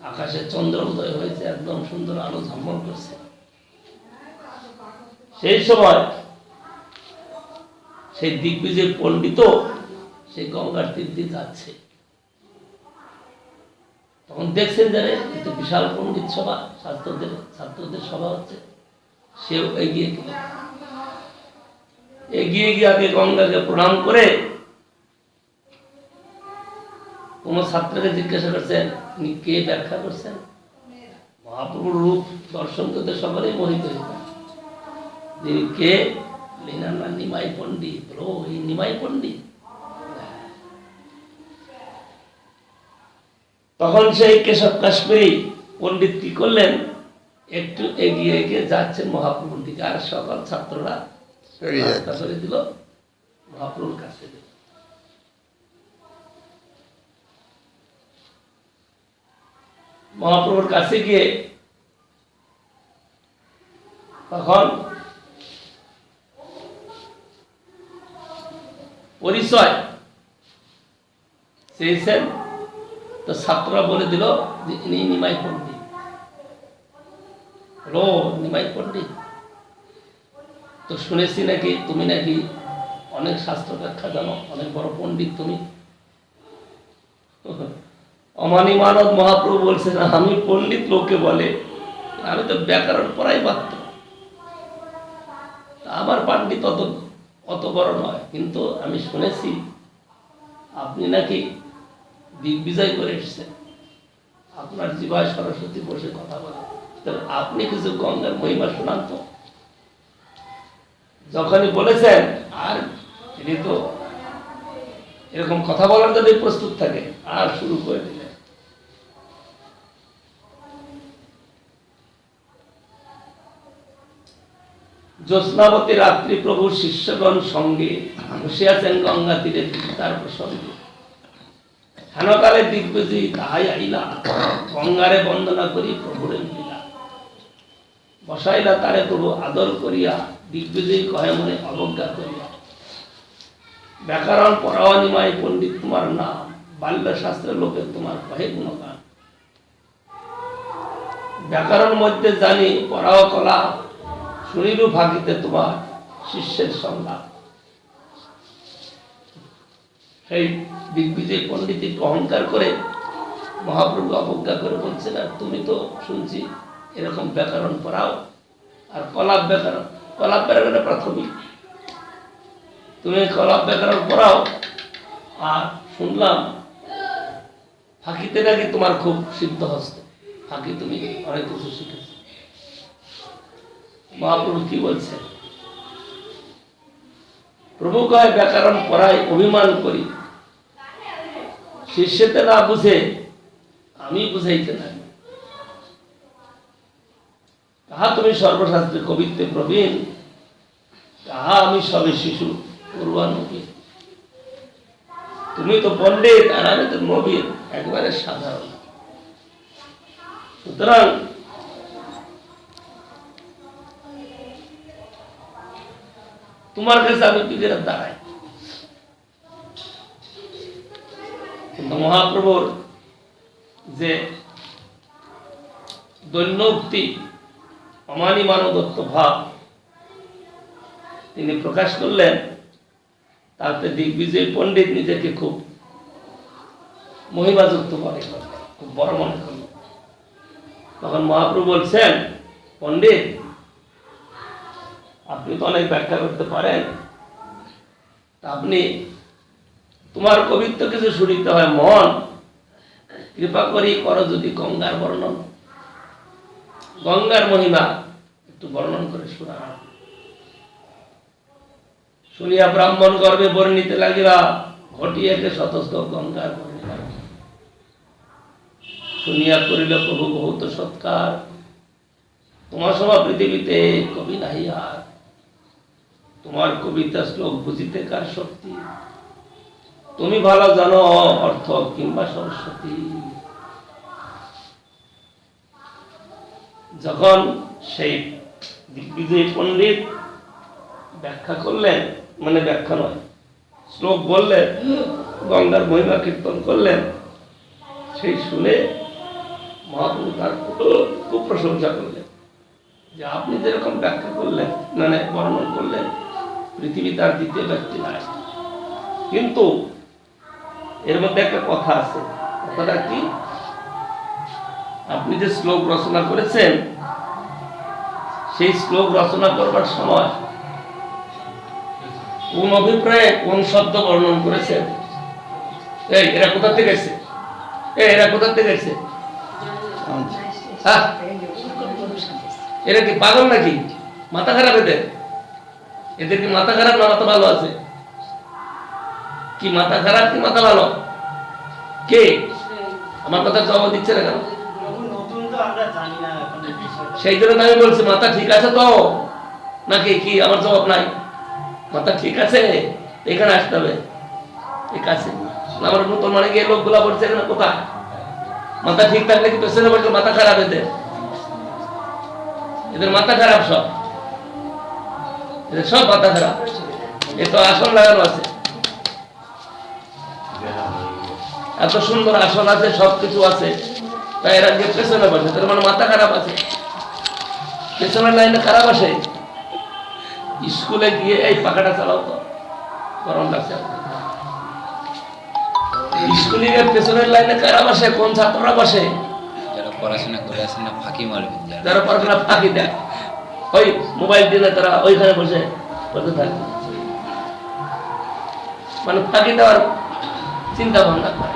আকাশে চন্দ্র উদয় হয়েছে, একদম সুন্দর আলো ঝলমল করছে। সেই সময় সেই দিগ্বিজয় পণ্ডিত সেই গঙ্গার তীর দিয়ে যাচ্ছে। তখন দেখছেন যে এটা বিশাল পণ্ডিত সভা, ছাত্রদের সভা হচ্ছে। সেও এগিয়ে গেল, এগিয়ে গিয়ে আগে গঙ্গাকে প্রণাম করে কোন ছাত্রকে জিজ্ঞাসা করছেন উনি কে, ব্যাখ্যা করছেন। মহাপ্রভুর রূপ দর্শন করতে সকলেই মোহিত হয়েছে। যিনি কে? না নিমাই পণ্ডিত। ও এই নিমাই পণ্ডিত। তখন সেই কেশব কাশ্মীরি পণ্ডিত কি করলেন, একটু এগিয়ে এগিয়ে যাচ্ছেন মহাপ্রভুর দিকে, আর সকল ছাত্ররা রাস্তা করে দিল, মহাপ্রভুর কাছে দিল। মহাপ্রভুর কাছে গিয়ে তখন পরিচয় চেয়েছেন। তো ছাত্ররা বলে দিল যে ইনি নিমাই পণ্ডিত। ও নিমাই পণ্ডিত, তো শুনেছি নাকি তুমি নাকি অনেক শাস্ত্র ব্যাখ্যা জানো, অনেক বড় পণ্ডিত তুমি। অমানি মানব মহাপ্রভু বলছে না, আমি পণ্ডিত লোকে বলে, আমি তো ব্যাকরণ পড়াই পারত, আমার পাণ্ডিত অত বড় নয়, কিন্তু আমি শুনেছি আপনি নাকি দিগ্বিজয় করে এসছেন, আপনার জিভায় সরস্বতী বসে কথা বলে, আপনি কিছু গঙ্গার মহিমা শোনান তো। যখনই বলেছেন, আর তিনি তো এরকম কথা বলার জন্য প্রস্তুত থাকে, আর শুরু করে দিলেন। জ্যোৎস্নাবতী রাত্রি প্রভুর শিষ্যগণ সঙ্গে বসে আছেন গঙ্গা তীরে তার প্রসঙ্গে। হেনকালে দিগ্বিজয়ী তাহাই আইলা, গঙ্গারে বন্দনা করি প্রভুরে মিলা। বসাইলা তারে প্রভু আদর করিয়া, দিগ্বিজয়ী কহে মনে অবজ্ঞা করিয়া। ব্যাকরণ পড়াও নিমাই পণ্ডিত তোমার নাম, বাল্য শাস্ত্রের লোকে তোমার কহে গুণগান। ব্যাকরণ মধ্যে জানি পড়াও কলা, শুনিলু ফাঁকিতে তোমার শিষ্যের সংলাপ। সেই দিগ্বিজয় পণ্ডিত একটু অহংকার করে মহাপ্রভু অবজ্ঞা করে বলছেন, আর তুমি তো শুনছি এরকম ব্যাকরণ পড়াও, আর কলাপ ব্যাকরণে প্রাথমিক, তুমি কলাপ ব্যাকরণ পড়াও, আর শুনলাম ফাঁকিতে নাকি তোমার খুব সিদ্ধ হস্ত, ফাঁকি তুমি অনেক কিছু শিখেছ। মহাপ্রভু কি বলছে? প্রভু কয় ব্যাকরণ পড়াই অভিমান করি, শিষ্যতে না বুঝে আমি বুঝাইতে না। তাহা তুমি সর্বশাস্ত্রে কবিত্বে প্রবীণ, তাহা আমি সবে শিশু পূর্বানুবীন। তুমি তো পণ্ডিত আর আমি তো নবীন, একবারে সাধারণ। সুতরাং তোমার কাছে আমি পীরের দাঁড়াই। কিন্তু মহাপ্রভুর যে দৈন্যক্তি অমানি মানদত্ত ভাব তিনি প্রকাশ করলেন, তাতে দিগ্বিজয় পণ্ডিত নিজেকে খুব মহিমাযুক্ত মনে করলেন, খুব বড় মনে করলেন। তখন মহাপ্রভু বলছেন, পণ্ডিত আপনি তো অনেক ব্যাখ্যা করতে পারেন, তা আপনি তোমার কবিত্ব কিছু শুনিতে হয় মন, কৃপা করি করো যদি গঙ্গার বর্ণন, গঙ্গার মহিমা একটু বর্ণন করে শোনা। শুনিয়া ব্রাহ্মণ গর্বে বর্ণিতে লাগিলা, ঘটিয়াকে শতস্থ গঙ্গার বর্ণিলা। শুনিয়া করিল প্রভু বহুত সৎকার, তোমার সভা পৃথিবীতে কবি নাহি আর। তোমার কবিতা শ্লোক বুঝিতে কার শক্তি, তুমি ভালো জানো অর্থ কিংবা সরস্বতী। যখন সেই দিগ্বিজয় পণ্ডিত ব্যাখ্যা করলেন, মানে ব্যাখ্যা নয়, শ্লোক বললেন, গঙ্গার মহিমা কীর্তন করলেন, সেই শুনে মহাপ্রভু তার খুব প্রশংসা করলেন যে আপনি যেরকম ব্যাখ্যা করলেন, মানে বর্ণন করলেন, পৃথিবী তার দ্বিতীয় ব্যক্তি নাই। কিন্তু এর মধ্যে একটা কথা আছে। কথাটা কি? আপনি যে শ্লোক রচনা করেছেন, সেই শ্লোক রচনা করবার সময় কোন অভিপ্রায়ে কোন শব্দ বর্ণন করেছেন? এই এরা কোথা থেকে এসেছে? এরা কোথা থেকে এসেছে? এরা কি পাগল নাকি? মাথা খারাপ এদের? এদের কি মাথা খারাপ না মাথা ভালো আছে? কি মাথা খারাপ কি মাথা ভালো? কে আমার কথা জবাব দিচ্ছে না কেন? সেই জন্য আমি বলছি মাথা ঠিক আছে তো নাকি? কি আমার জবাব নাই? মাথা ঠিক আছে, এখানে আসতে হবে। ঠিক আছে, আমার নতুন মানে গিয়ে লোকগুলা বলছে এখানে কোথায়? মাথা ঠিক থাকলে কি পেছনে বলছে মাথা খারাপ? এদের মাথা খারাপ, সব এদের সব মাথা খারাপ। এ তো আসন লাগানো আছে, এত সুন্দর আসন আছে, সবকিছু আছে, তাই এরা গিয়ে পেছনে বসে, তার মানে মাথা খারাপ আছে। পেছনের লাইনে খারাপ আসে। স্কুলে গিয়ে এই পাখাটা চালাও তো, গরম লাগছে। স্কুলে গিয়ে পেছনের লাইনে কারা বসে? কোন ছাত্ররা বসে? যারা পড়াশোনা করে আসে না, ফাঁকি মারবে। যারা পড়াশোনা ফাঁকি দেয়, ওই মোবাইল দিয়ে তারা ওইখানে বসে বসে থাকে, মানে ফাঁকি দেওয়ার চিন্তা ভাবনা করে।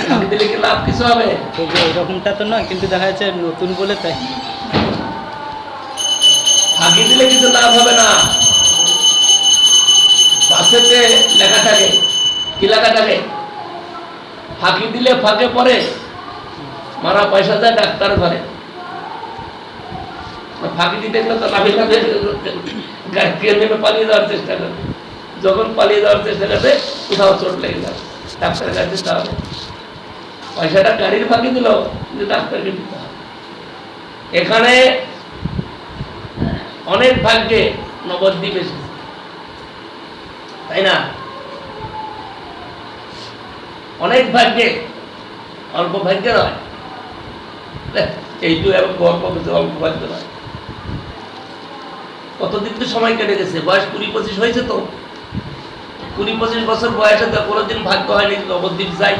ফাঁকি দিলে কি লাভ কিছু হবে? এরকমটা তো নয়, কিন্তু দেখা যাচ্ছে নতুন বলে তাই। ফাঁকি দিলে কিছু লাভ হবে না। পাশেতে লেখা থাকে, কি লেখা থাকে? ফাঁকি দিলে ফাঁকে পড়ে, মারা পয়সা দেয় ডাক্তার ঘরে। ফাঁকি দিতে গেলে তো লাভে লাভে গাড়ি নেমে পালিয়ে যাওয়ার চেষ্টা করে। যখন পালিয়ে যাওয়ার চেষ্টা করবে, কোথাও চোট লেগে যাবে, ডাক্তারের কাছে যেতে হবে। পয়সাটা গাড়ির ফাঁকি দিল, কিন্তু ডাক্তারকে দিতে হবে। এখানে অনেক ভাগ্যে নবদ্বীপ এসেছে, তাই না? অনেক ভাগ্যে, অল্প ভাগ্যে নয়। এইটু এবং গল্প অল্প ভাগ্য নয়। কতদিন তো সময় কেটে গেছে, বয়স 20-25 হয়েছে তো। 20-25 বছর বয়সে তো কোনোদিন ভাগ্য হয়নি নবদ্বীপ যাই,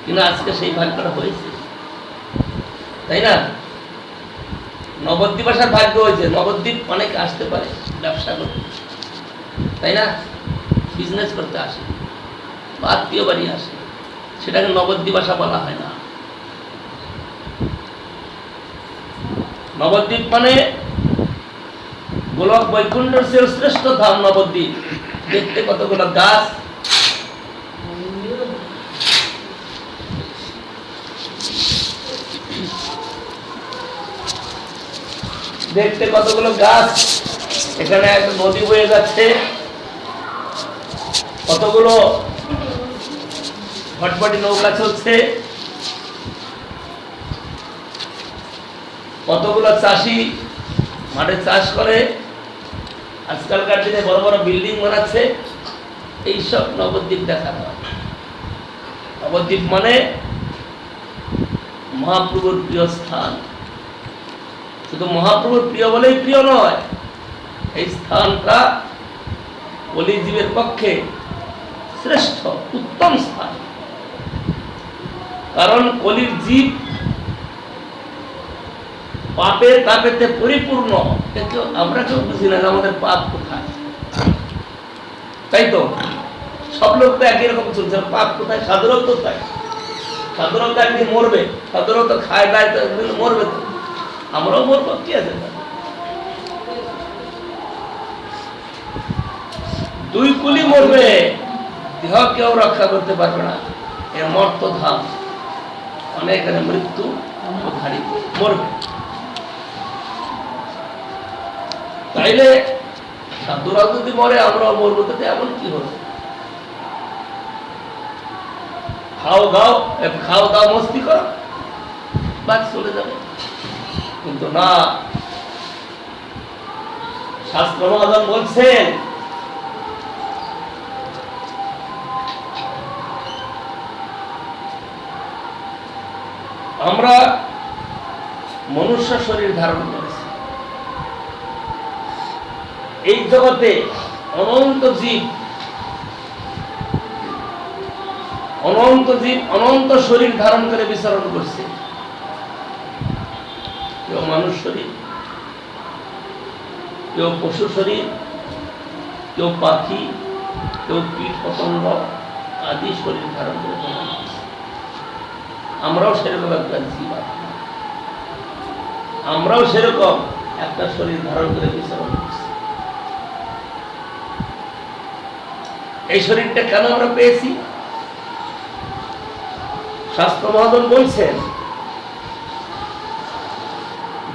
কিন্তু আজকে সেই ভাগ্যটা হয়েছে, তাই না? নবদ্বীপ আসার ভাগ্য হয়েছে। নবদ্বীপ অনেক আসতে পারে ব্যবসা করতে, তাই না? বিজনেস করতে আসে বা আত্মীয় বাড়ি আসে, সেটাকে নবদ্বীপ আসা বলা হয় না। নবদ্বীপ মানে গোলক বৈকুণ্ঠের চেয়ে শ্রেষ্ঠ ধাম নবদ্বীপ। দেখতে কতগুলো গাছ, দেখতে কতগুলো গাছ, এখানে একটা নদী বয়ে যাচ্ছে, কতগুলো ফটফটি নৌকা চলছে, কতগুলো চাষি মাঠে চাষ করে, আজকালকার দিনে বড় বড় বিল্ডিং বানাচ্ছে। এইসব নবদ্বীপ দেখা হয়। নবদ্বীপ মানে মহাপ্রভুর প্রিয় স্থান। শুধু মহাপ্রভুর প্রিয় বলেই প্রিয় নয়, এই স্থানটা কলিজীবের পক্ষে শ্রেষ্ঠ উত্তম স্থান। কারণ কলির জীব পাপের তাপেতে পরিপূর্ণ, কিন্তু আমরা কেউ বুঝি না আমাদের পাপ কোথায়, তাই তো? সব লোক তো একই রকম চলছে, পাপ কোথায়? সাধুরাও তো তাই। সাধুরাও তো একদিন মরবে, সাধুরাও তো খায় দায়, তো একদিন মরবে, তো আমরাও মরবো, কি আছে? দুই কুলি মরবে, দেহ কেউ রক্ষা করতে পারবে না। এর মর্ত ধাম, অনেক মৃত্যু মরবে। তাইলে সাধুরাও যদি মরে, আমরাও মরবো, তাতে এমন কি হলো? খাও দাও মস্তি করো, বাদ চলে যাবে। কিন্তু না, শাস্ত্র মহাজন বলছেন আমরা মনুষ্য শরীর ধারণ করেছি, এই জগতে অনন্ত জীব অনন্ত শরীর ধারণ করে বিচরণ করছে। কেউ মানুষ শরীর, কেউ পশু শরীর, কেউ পাখি, কেউ কীট পতঙ্গ আদি শরীর ধারণ করে ভ্রমণ করছে। আমরাও সেরকম একটা জীব, আমরাও সেরকম একটা শরীর ধারণ করে বিচরণ করছি। এই শরীরটা কেন আমরা পেয়েছি? শাস্ত্র মহাজন বলছেন,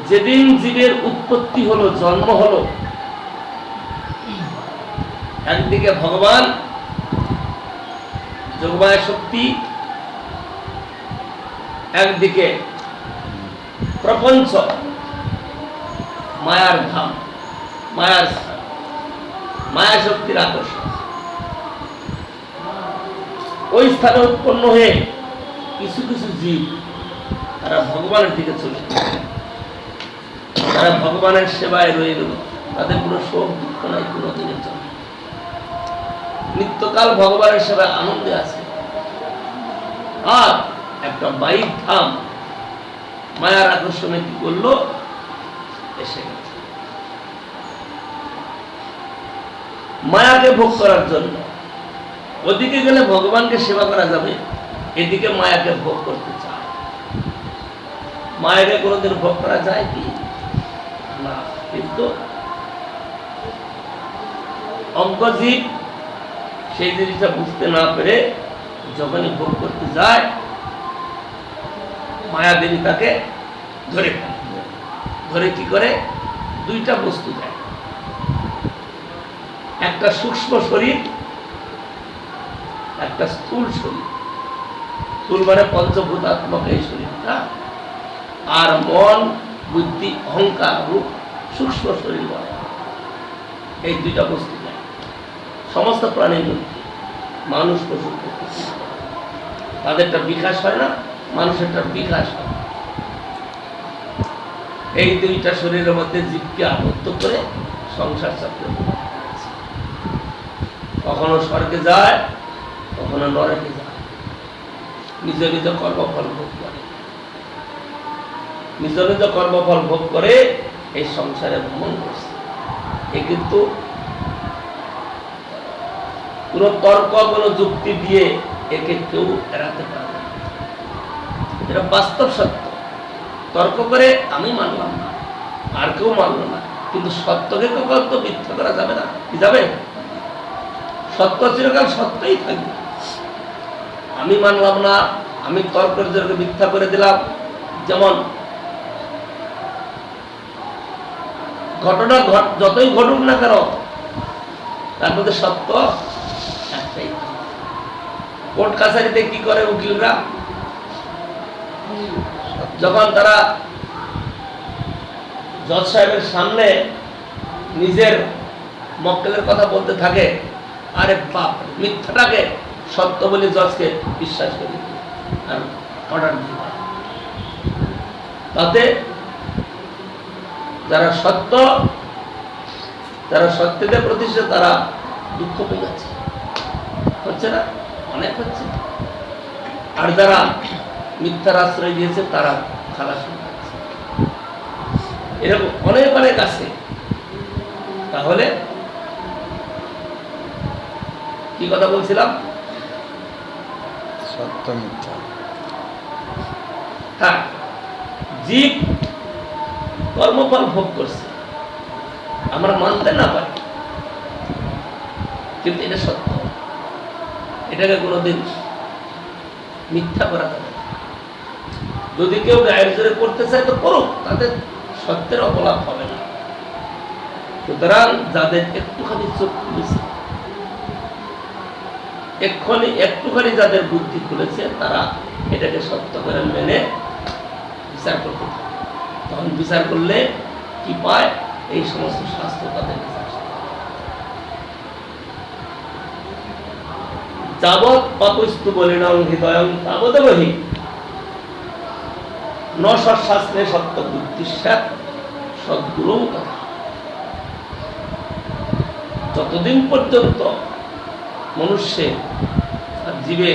যেদিন জীবের উৎপত্তি হলো, জন্ম হলো, একদিকে ভগবান যোগমায়া শক্তি, একদিকে প্রপঞ্চ মায়ার ধাম, মায়ার স্থান, মায়া শক্তির আকর্ষণ। ওই স্থানে উৎপন্ন হয়ে কিছু কিছু জীব তারা ভগবানের দিকে চলে, তারা ভগবানের সেবায় রয়ে গেল, তাদের কোনো শোক দুঃখ নাই কোনো দিনের জন্য, নিত্যকাল ভগবানের সেবায় আনন্দে আছে। আর একটা বাইক ধাম মায়ার আকর্ষণে কি করলো, এসে গেল মায়াকে ভোগ করার জন্য। ওদিকে গেলে ভগবানকে সেবা করা যাবে, এদিকে মায়াকে ভোগ করতে চায়। মায়াকে কোনোদিন ভোগ করা যায় কি না? কিন্তু অজ্ঞজীব সেই জিনিসটা বুঝতে না পেরে যখনই ভোগ করতে যায়, মায়াদেবী তাকে ধরে কি করে, দুইটা বস্তু দেয়। একটা সূক্ষ্ম শরীর, একটা স্থূল শরীর। স্থূল মানে পঞ্চভূতাত্মক এই শরীরটা, আর মন, বুদ্ধি, অহংকার রূপ সূক্ষ্ম শরীর বলে, এই দুইটা বস্তু নেই সমস্ত প্রাণীর মধ্যে। মানুষ, পশু, প্রকৃতি তাদেরটা বিকাশ হয় না, মানুষেরটা বিকাশ হয়। এই দুইটা শরীরের মধ্যে জীবকে আবদ্ধ করে সংসার চক্র, কখনো স্বর্গে যায়, কখনো নরকে যায়, নিজ নিজ কর্মফল ভোগ করে, নিজ নিজ কর্মফল ভোগ করে এই সংসারে ভ্রমণ করছে। এ কিন্তু কোন তর্ক, কোন যুক্তি দিয়ে একে কেউ এড়াতে পারে না। এটা বাস্তব সত্য। তর্ক করে আমি মানলাম না, আর কেউ মানল না, কিন্তু সত্যকে কখনো তো মিথ্যা করা যাবে না। কি যাবে? সত্য চিরকাল সত্যই থাকবে। আমি মানলাম না, আমি তর্কের জন্য মিথ্যা করে দিলাম। যেমন ঘটনা যতই ঘটুক না কেন, তার মধ্যে সত্য একটাই। কোর্ট কাছারিতে কি করে উকিলরা? যখন তারা জজ সাহেবের সামনে নিজের মক্কেলের কথা বলতে থাকে, আরে বাপ, মিথ্যাটাকে সত্য বলে জজকে বিশ্বাস করে আর অর্ডার দিয়ে, তাতে যারা সত্য, যারা সত্যতে প্রতিষ্ঠিত, তারা দুঃখ পেয়ে যাচ্ছে। হচ্ছে না? অনেক হচ্ছে। আর যারা মিথ্যার আশ্রয় দিয়েছে তারা খালাস হয়ে যাচ্ছে। এরকম অনেক অনেক আছে। তাহলে কি কথা বলছিলাম? সত্য মিথ্যা। হ্যাঁ, জীব কর্মফল ভোগ করছে, আমরা মানতে না পারি, কিন্তু এটা সত্য। এটাকে কোনোদিন মিথ্যা করা যাবে না। যদি কেউ গায়ের জোরে করতে চায় তো করুক, তাদের সত্যের অপলাপ হবে না। সুতরাং যাদের একটুখানি চোখ খুলেছে, একটুখানি যাদের বুদ্ধি খুলেছে, তারা এটাকে সত্য করে মেনে বিচার করতে থাকে। তখন বিচার করলে কি পায়? এই সমস্ত শাস্ত্র তাদের কাছে আসে। যাবৎ পাপস্তু বলিনং হৃদয়ং তাবদবহি ন সৎশাস্ত্রে সত্য বুদ্ধিস্যাৎ সদ্গুরুং কথা। যতদিন পর্যন্ত মনুষ্যের আর জীবে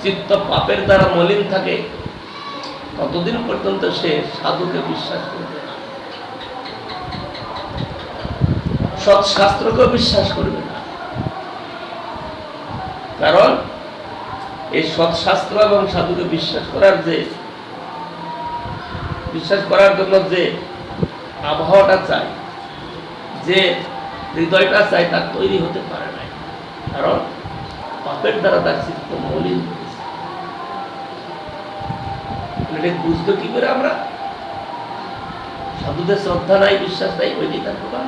চিত্ত পাপের দ্বারা মলিন থাকে, ততদিন পর্যন্ত সে সাধুকে বিশ্বাস করবে না, সৎশাস্ত্রকেও বিশ্বাস করবে না। কারণ এই সৎশাস্ত্র এবং সাধুকে বিশ্বাস করার জন্য যে আবহাওয়াটা চাই, যে হৃদয়টা চাই, তার তৈরি হতে পারে না। কারণ পাপের দ্বারা তার চিত্ত মলিন হয়েছে। এটা বুঝতে কি করে? আমরা সাধুদের শ্রদ্ধা নাই, বিশ্বাস নাই, ওইটাই তার প্রমাণ।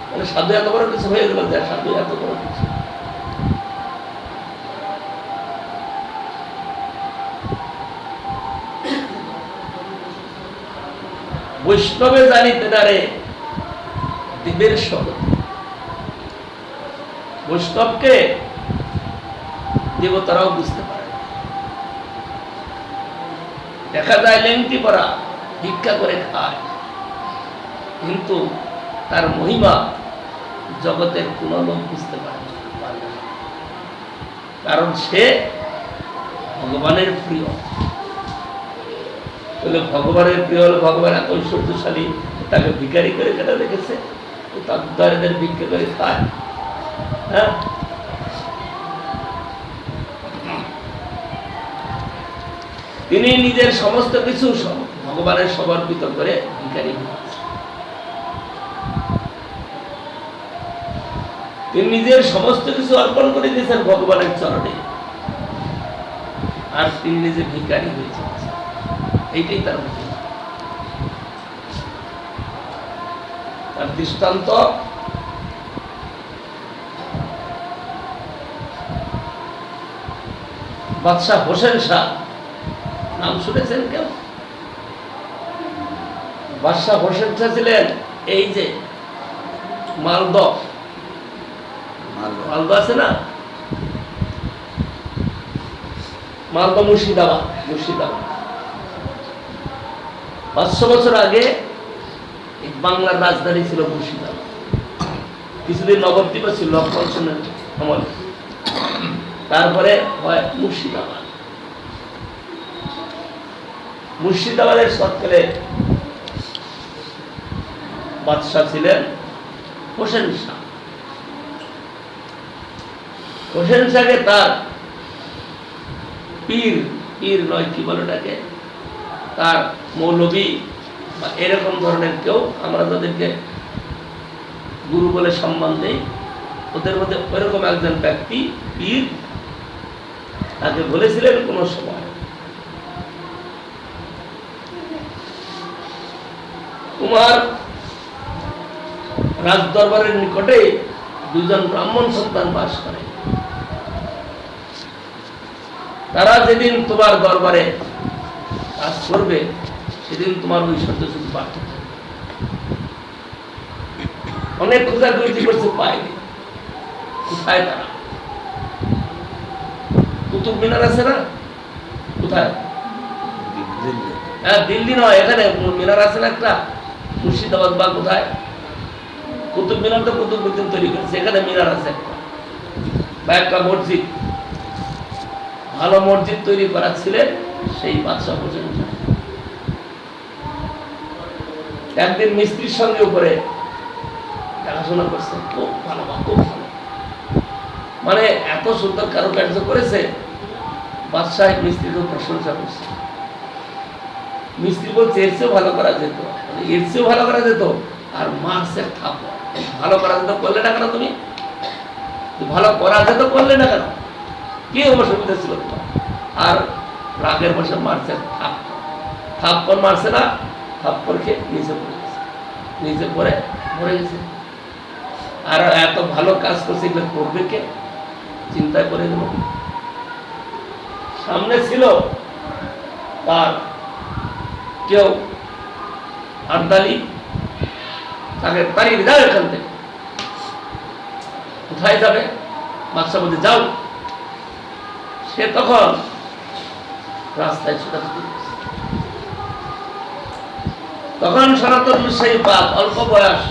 মানে সাধু এত বড় কিছু হয়ে গেল, যে সাধু এত বড় কিছু। বৈষ্ণবে জানিতে নারে দিবের শপথ। বৈষ্ণবকে দেবতারাও বুঝতে পারে। দেখা যায় লেংটি পরা, ভিক্ষা করে খায়, কিন্তু তার মহিমা জগতের কোন লোক বুঝতে পারে না। কারণ সে ভগবানের প্রিয়। বলে ভগবানের প্রিয় হল, ভগবান এত ঐশ্বর্যশালী, তাকে ভিখারি করে কেটে রেখেছে, তার দরিদ্রের ভিক্ষা করে খায়। হ্যাঁ, তিনি নিজের সমস্ত কিছু ভগবানের সমর্পিত করে ভিখারি হয়েছে। তিনি নিজের সমস্ত কিছু অর্পণ করে দিয়েছেন ভগবানের চরণে, আর তিনি নিজে ভিখারি হয়েছেন। এইটাই তার মহিমা। তার দৃষ্টান্ত বাদশাহ হোসেন শাহ নাম শুনেছেন কেউ? বাদশাহ হোসেন শাহ ছিলেন এই যে মালদহ আছে না, মালদহ মুর্শিদাবাদ 500 বছর আগে এই বাংলার রাজধানী ছিল মুর্শিদাবাদ। কিছুদিন নবদ্বীপে ছিল লক্ষণ সেনের আমলে, তারপরে হয় মুর্শিদাবাদ। মুর্শিদাবাদের সৎকালে বাদশাহ ছিলেন হোসেন শাহ। হোসেন শাহকে তার পীর নয় কি বলে ওটাকে, তার মৌলবী বা এরকম ধরনের কেউ, আমরা তাদেরকে গুরু বলে সম্মান দেই, ওদের মধ্যে ওইরকম একজন ব্যক্তি পীর তাকে বলেছিলেন কোন সময়, তোমার রাজদরবারের নিকটে 2 জন ব্রাহ্মণ সন্তান বাস করে, তারা যেদিন তোমার দরবারে কাজ করবে সেদিন তোমার ঐশ্বর্য শুধু বাড়তে থাকবে। অনেক খোঁজাখুঁজি করছে, পায়নি। কোথায় তারা? কুতুব মিনার আছে না, কোথায়? হ্যাঁ, দিল্লি নয়, এখানে মিনার আছে না একটা, মুর্শিদাবাদ বা কোথায়। কুতুব মিনার তো কুতুবউদ্দিন তৈরি করেছে, এখানে মিনার আছে একটা, বা একটা মসজিদ, ভালো মসজিদ তৈরি করা ছিলেন সেই বাদশাহ হোসেন শাহ। একদিন মিস্ত্রির সঙ্গে উপরে দেখাশোনা করছে, খুব ভালো, মানে এত সুন্দর কারুকার্য করেছে, বাদশাহ মিস্ত্রির প্রশংসা করছে। মিস্ত্রি বলছে এর চেয়েও ভালো করা যেত, এর চেয়েও ভালো করা যেত, আর মার্সের থাপ ভালো করা যেত, করলে না কেন তুমি? ভালো করা যেত, করলে না কেন? কি অসুবিধা ছিল তোমার? আর রাগের বসে মার্সের থাপ্পর মারছে না, থাপ্পর খেয়ে নিচে পড়ে গেছে, নিচে পড়ে মরে গেছে। আর এত ভালো কাজ করছে, এগুলো করবে কে? চিন্তায় পড়ে গেল। সামনে ছিল তার কেউ আর্দালি, তাকে তাড়িয়ে যাও এখান থেকে। কোথায় যাবে? বাদশাহ বলতে যাও। সে তখন রাস্তায় ছোটাছুটি করছে। তখন সনাতন শাহী পাক অল্প বয়স,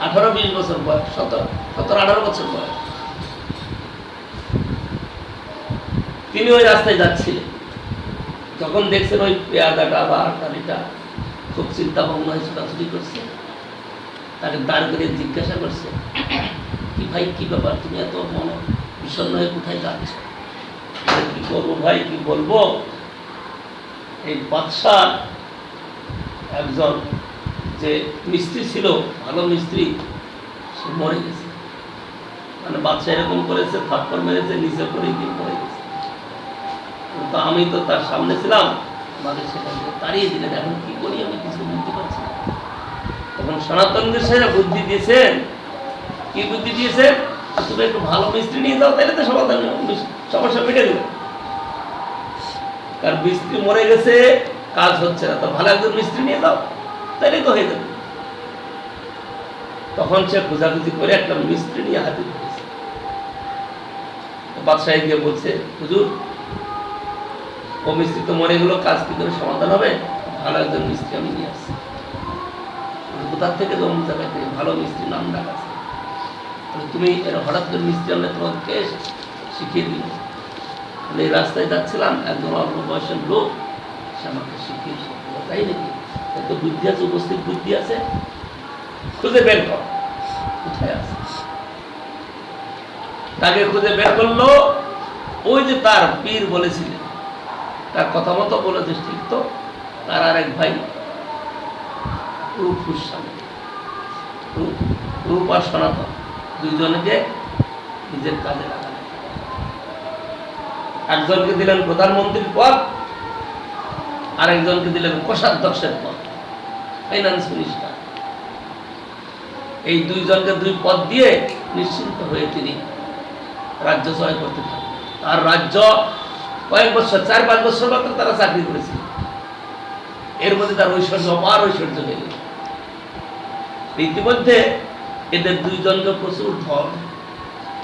18-20 বছর বয়স, 17-18 বছর বয়স, তিনি ওই রাস্তায় যাচ্ছিলেন। যখন দেখছেন ওই পেয়াদাটা বা আটালিটা খুব চিন্তা ভাবনা হয়ে ছোটাছুটি করছে, তাকে দাঁড় করে জিজ্ঞাসা করছে, কি ভাই, কি ব্যাপার, তুমি এত মনে বিষণ্ণ হয়ে কোথায় যাচ্ছ? কি করবো ভাই, কি বলবো, এই বাদশাহ একজন যে মিস্ত্রি ছিল, ভালো মিস্ত্রি, সে মরে গেছে। মানে বাদশাহ এরকম করেছে, থাপ্পড় মেরেছে, নিচে পড়ে গিয়ে মরে গেছে। তো আমি তো তার সামনে ছিলাম, আমাকে সেখান থেকে তাড়িয়ে দিলেন, এখন কি করি আমি কিছু বুঝতে পারছি না। তখন সনাতনদের সাথে বুদ্ধি দিয়েছেন। কি বুদ্ধি দিয়েছেন? তুমি একটু ভালো মিস্ত্রি নিয়ে যাও, তাহলে তো সমাধান, সমস্যা মিটে দেবে। কারণ মিস্ত্রি মরে গেছে, কাজ হচ্ছে না, তো ভালো একজন মিস্ত্রি নিয়ে যাও, তাহলে তো হয়ে যাবে। তখন সে খোঁজাখুঁজি করে একটা মিস্ত্রি নিয়ে হাজির হয়েছে। বাদশাহ গিয়ে বলছে, হুজুর, ও মিস্ত্রি তো মরে গেল, কাজ কি করে সমাধান হবে? ভালো একজন মিস্ত্রি আমি নিয়ে আসছি। কোথার থেকে জমি জায়গা থেকে ভালো মিস্ত্রি নাম ডাক আছে, তুমি এর হঠাৎ করে মিস্ত্রি আনলে তোমাকে শিখিয়ে দিল। এই রাস্তায় যাচ্ছিলাম, একজন অল্প বয়সের লোক, সে আমাকে শিখিয়েছে। তাই নাকি? এত বুদ্ধি আছে, উপস্থিত বুদ্ধি আছে, খুঁজে বের কর কোথায় আছে। তাকে খুঁজে বের করলো। ওই যে তার পীর বলেছিলেন, তার কথা মতো বলেছে, ঠিক তো তার আরেক ভাই রূপ আর সনাতন, দুইজনকে নিজের কাজে লাগালেন। একজনকে দিলেন প্রধানমন্ত্রীর পদ, আরেকজনকে দিলেন কোষাধ্যক্ষের পদ, ফাইন্যান্স মিনিস্টার। এই দুইজনকে 2 পদ দিয়ে নিশ্চিন্ত হয়ে তিনি রাজ্য জয় করতে থাকলেন। তার রাজ্য কয়েক বছর 4-5 বছর মাত্র তারা চাকরি করেছিল, এর মধ্যে তার ঐশ্বর্য অপার ঐশ্বর্য হয়ে গেল। ইতিমধ্যে এদের দুইজনকে প্রচুর ধন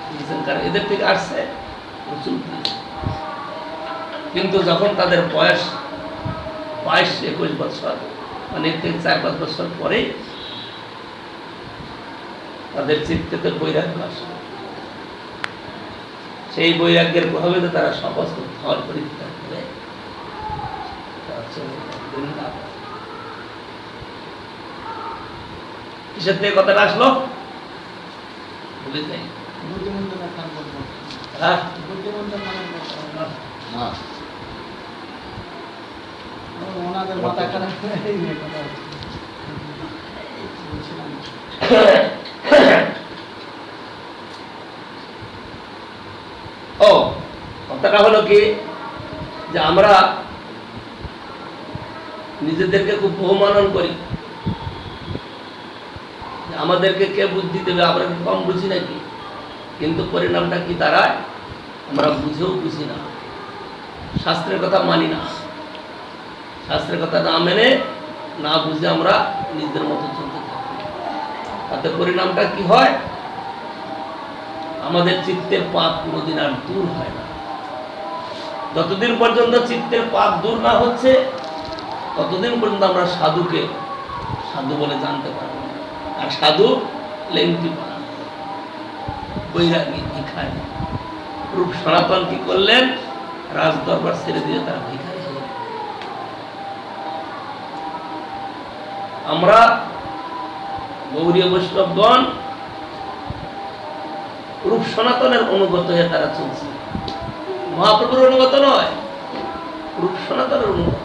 দিয়েছেন, কারণ এদের থেকে আসছে প্রচুর ধন। কিন্তু যখন তাদের বয়স 22-21 বছর, মানে এর থেকে 4-5 বছর পরে তাদের চিত্তে বৈরাগ্য আসে। সেই বৈরাগ্যের প্রভাবে তারা সমস্ত ধন পরিত্যাগ করে তারা চলে যায় বৃন্দাবন। কিসের থেকে কথাটা আসলো বুঝে যাই? বুদ্ধিমন্তনের খান বলবো। হ্যাঁ, বুদ্ধিমন্তন খানের বলবো। ওনাদের মাথা খারাপ এই নিয়ে কথা হচ্ছে। বলছিলাম। ও কথাটা হলো কি, যে আমরা নিজেদেরকে খুব বহুমানন করি, আমাদেরকে কে বুদ্ধি দেবে, আমরা কি কম বুঝি নাকি? কিন্তু পরিণামটা কি দাঁড়ায়? আমরা বুঝেও বুঝি না, শাস্ত্রের কথা মানি না, শাস্ত্রের কথা না মেনে না বুঝে আমরা নিজেদের মতো চলতে থাকি। তাতে পরিণামটা কি হয়? আমাদের চিত্তের পাপ কোনোদিন আর দূর হয় না। যতদিন পর্যন্ত চিত্তের পাপ দূর না হচ্ছে ততদিন পর্যন্ত আমরা সাধুকে সাধু বলে জানতে পারবো না। আর সাধু লেংটি পান, বৈরাগী, ভিখারি। রূপ সনাতন কি করলেন? রাজ দরবার ছেড়ে দিয়ে তারা ভিখারি হলেন। আমরা গৌরীয় বৈষ্ণবগণ রূপ সনাতনের অনুগত হয়ে তারা চলছে, মহাপ্রভুর অনুগত নয়, রূপ সনাতনের অনুগত।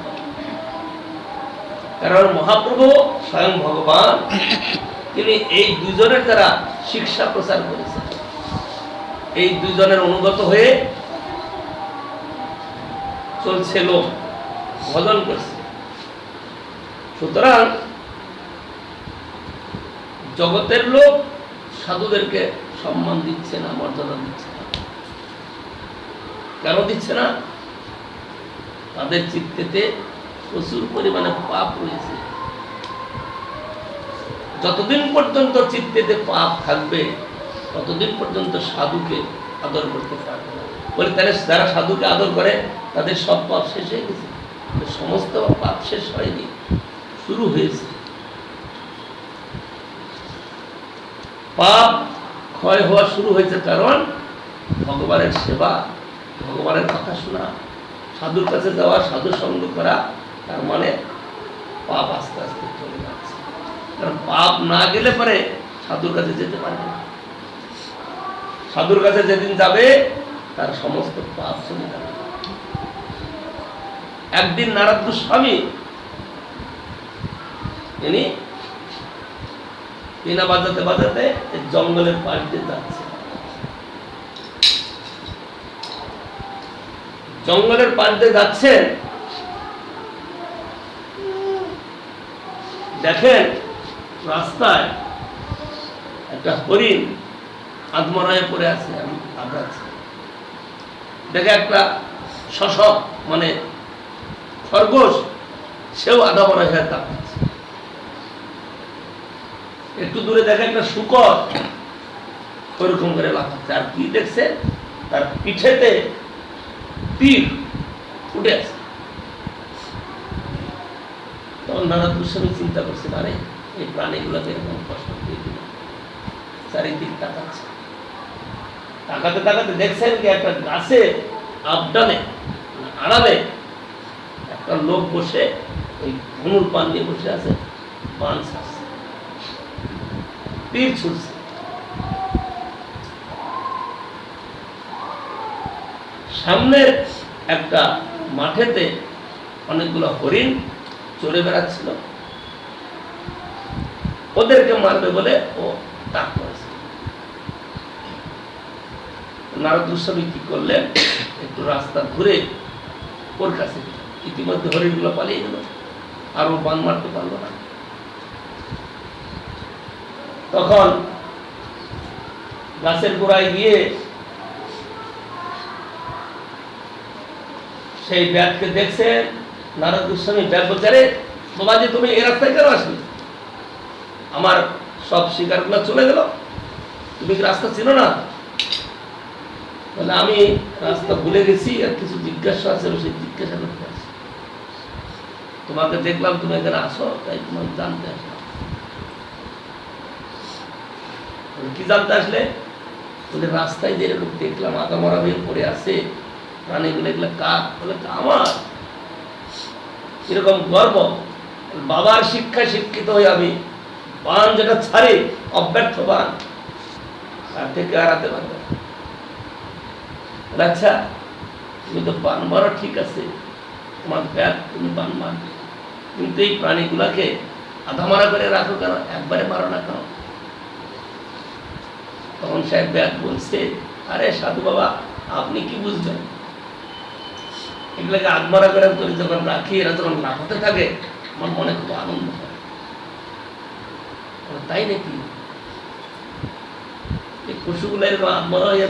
কারণ মহাপ্রভু স্বয়ং ভগবান, তিনি এই দুইজনের দ্বারা শিক্ষা প্রচার করেছেন, এই দুইজনের অনুগত হয়ে চলছে, লোক ভজন করছে। সুতরাং জগতের লোক সাধুদেরকে সম্মান দিচ্ছে না, মর্যাদা দিচ্ছে না। কেন দিচ্ছে না? তাদের চিত্তেতে প্রচুর পরিমাণে পাপ রয়েছে। যতদিন পর্যন্ত চিত্তেতে পাপ থাকবে ততদিন পর্যন্ত সাধুকে আদর করতে পারবে না। বলে তাহলে যারা সাধুকে আদর করে তাদের সব পাপ শেষ হয়ে গেছে? সমস্ত পাপ শেষ হয়নি, শুরু হয়েছে। পাপ ক্ষয় হওয়া শুরু হয়েছে, কারণ ভগবানের সেবা, ভগবানের কথা শোনা, সাধুর কাছে যাওয়া, সাধু সঙ্গ করা, তার মানে পাপ আস্তে আস্তে চলে যাচ্ছে। কারণ পাপ না গেলে পরে সাধুর কাছে যেতে পারবে না। সাধুর কাছে যেদিন যাবে তার সমস্ত পাপ চলে যাবে। একদিন নারদ গোস্বামী তিনি বীণা বাজাতে বাজাতে জঙ্গলের পাশ দিয়ে যাচ্ছে। জঙ্গলের পাশ দিয়ে যাচ্ছেন, দেখেন রাস্তায় একটা হরিণ আত্মরায় পড়ে আছে, আমি আবড়াচ্ছি। দেখে একটা শশক মানে খরগোশ, সেও আধা মরা হয়ে তাকাচ্ছে। একটু দূরে দেখে একটা শূকর ওরকম করে লাফাচ্ছে। আর কি দেখছে? তার পিঠেতে তীর উঠে আছে। তখন নারদ গোস্বামী চিন্তা করছে, আরে এই প্রাণীগুলোকে এরকম কষ্ট দিয়ে দিল। চারিদিক তাকাচ্ছে, তাকাতে তাকাতে দেখছেন কি একটা গাছে আবডালে আড়ালে একটা লোক বসে ওই ধনুর পান নিয়ে বসে আছে, পান ছাড়ছে, তীর ছুটছে। সামনের একটা মাঠেতে অনেকগুলো হরিণ চড়ে বেড়াচ্ছিল, ওদেরকে মারবে বলে ও তাক করেছে। নারদ গোস্বামী কি করলেন? একটু রাস্তা ঘুরে ওর কাছে, ইতিমধ্যে হরিণগুলো পালিয়ে গেল, আর ও বান মারতে পারলো না। তখন গাছের গোড়ায় গিয়ে সেই ব্যাগকে দেখছে নারদ গোস্বামী। ব্যাগ বলছে, আরে বাবাজি তুমি এই রাস্তায় কেন আসবে? আমার সব শিকারগুলো চলে গেল, তুমি কি রাস্তা চিনো না? বলে আমি রাস্তা ভুলে গেছি, আর কিছু জিজ্ঞাসা আছে, সেই জিজ্ঞাসা করতে আসি। তোমাকে দেখলাম তুমি এখানে আসো, তাই তোমাকে জানতে আসলাম। কি জানতে আসলে? বলে রাস্তায় যেরকম দেখলাম আগামরা হয়ে পড়ে আছে প্রাণীগুলো, এগুলো কার? বলে আমার। এরকম গর্ব, বাবার শিক্ষায় শিক্ষিত হয়ে আমি বান যেটা ছাড়ি, অব্যর্থ বান, তার থেকে হারাতে পারবে। আচ্ছা তুমি তো বান মারো, ঠিক আছে, তোমার ব্যাগ তুমি বান মারবে, কিন্তু এই প্রাণীগুলাকে আধা মারা করে রাখো কেন? একবারে মারো না কেন? তখন সাহেব ব্যাগ বলছে, আরে সাধু বাবা আপনি কি বুঝবেন, এগুলোকে আধমারা করে করে যখন রাখি, এরা যখন লাফাতে থাকে আমার মনে খুব আনন্দ হয়। তাই নাকি? এই পশুগুলো এরকম আধমারা হয়ে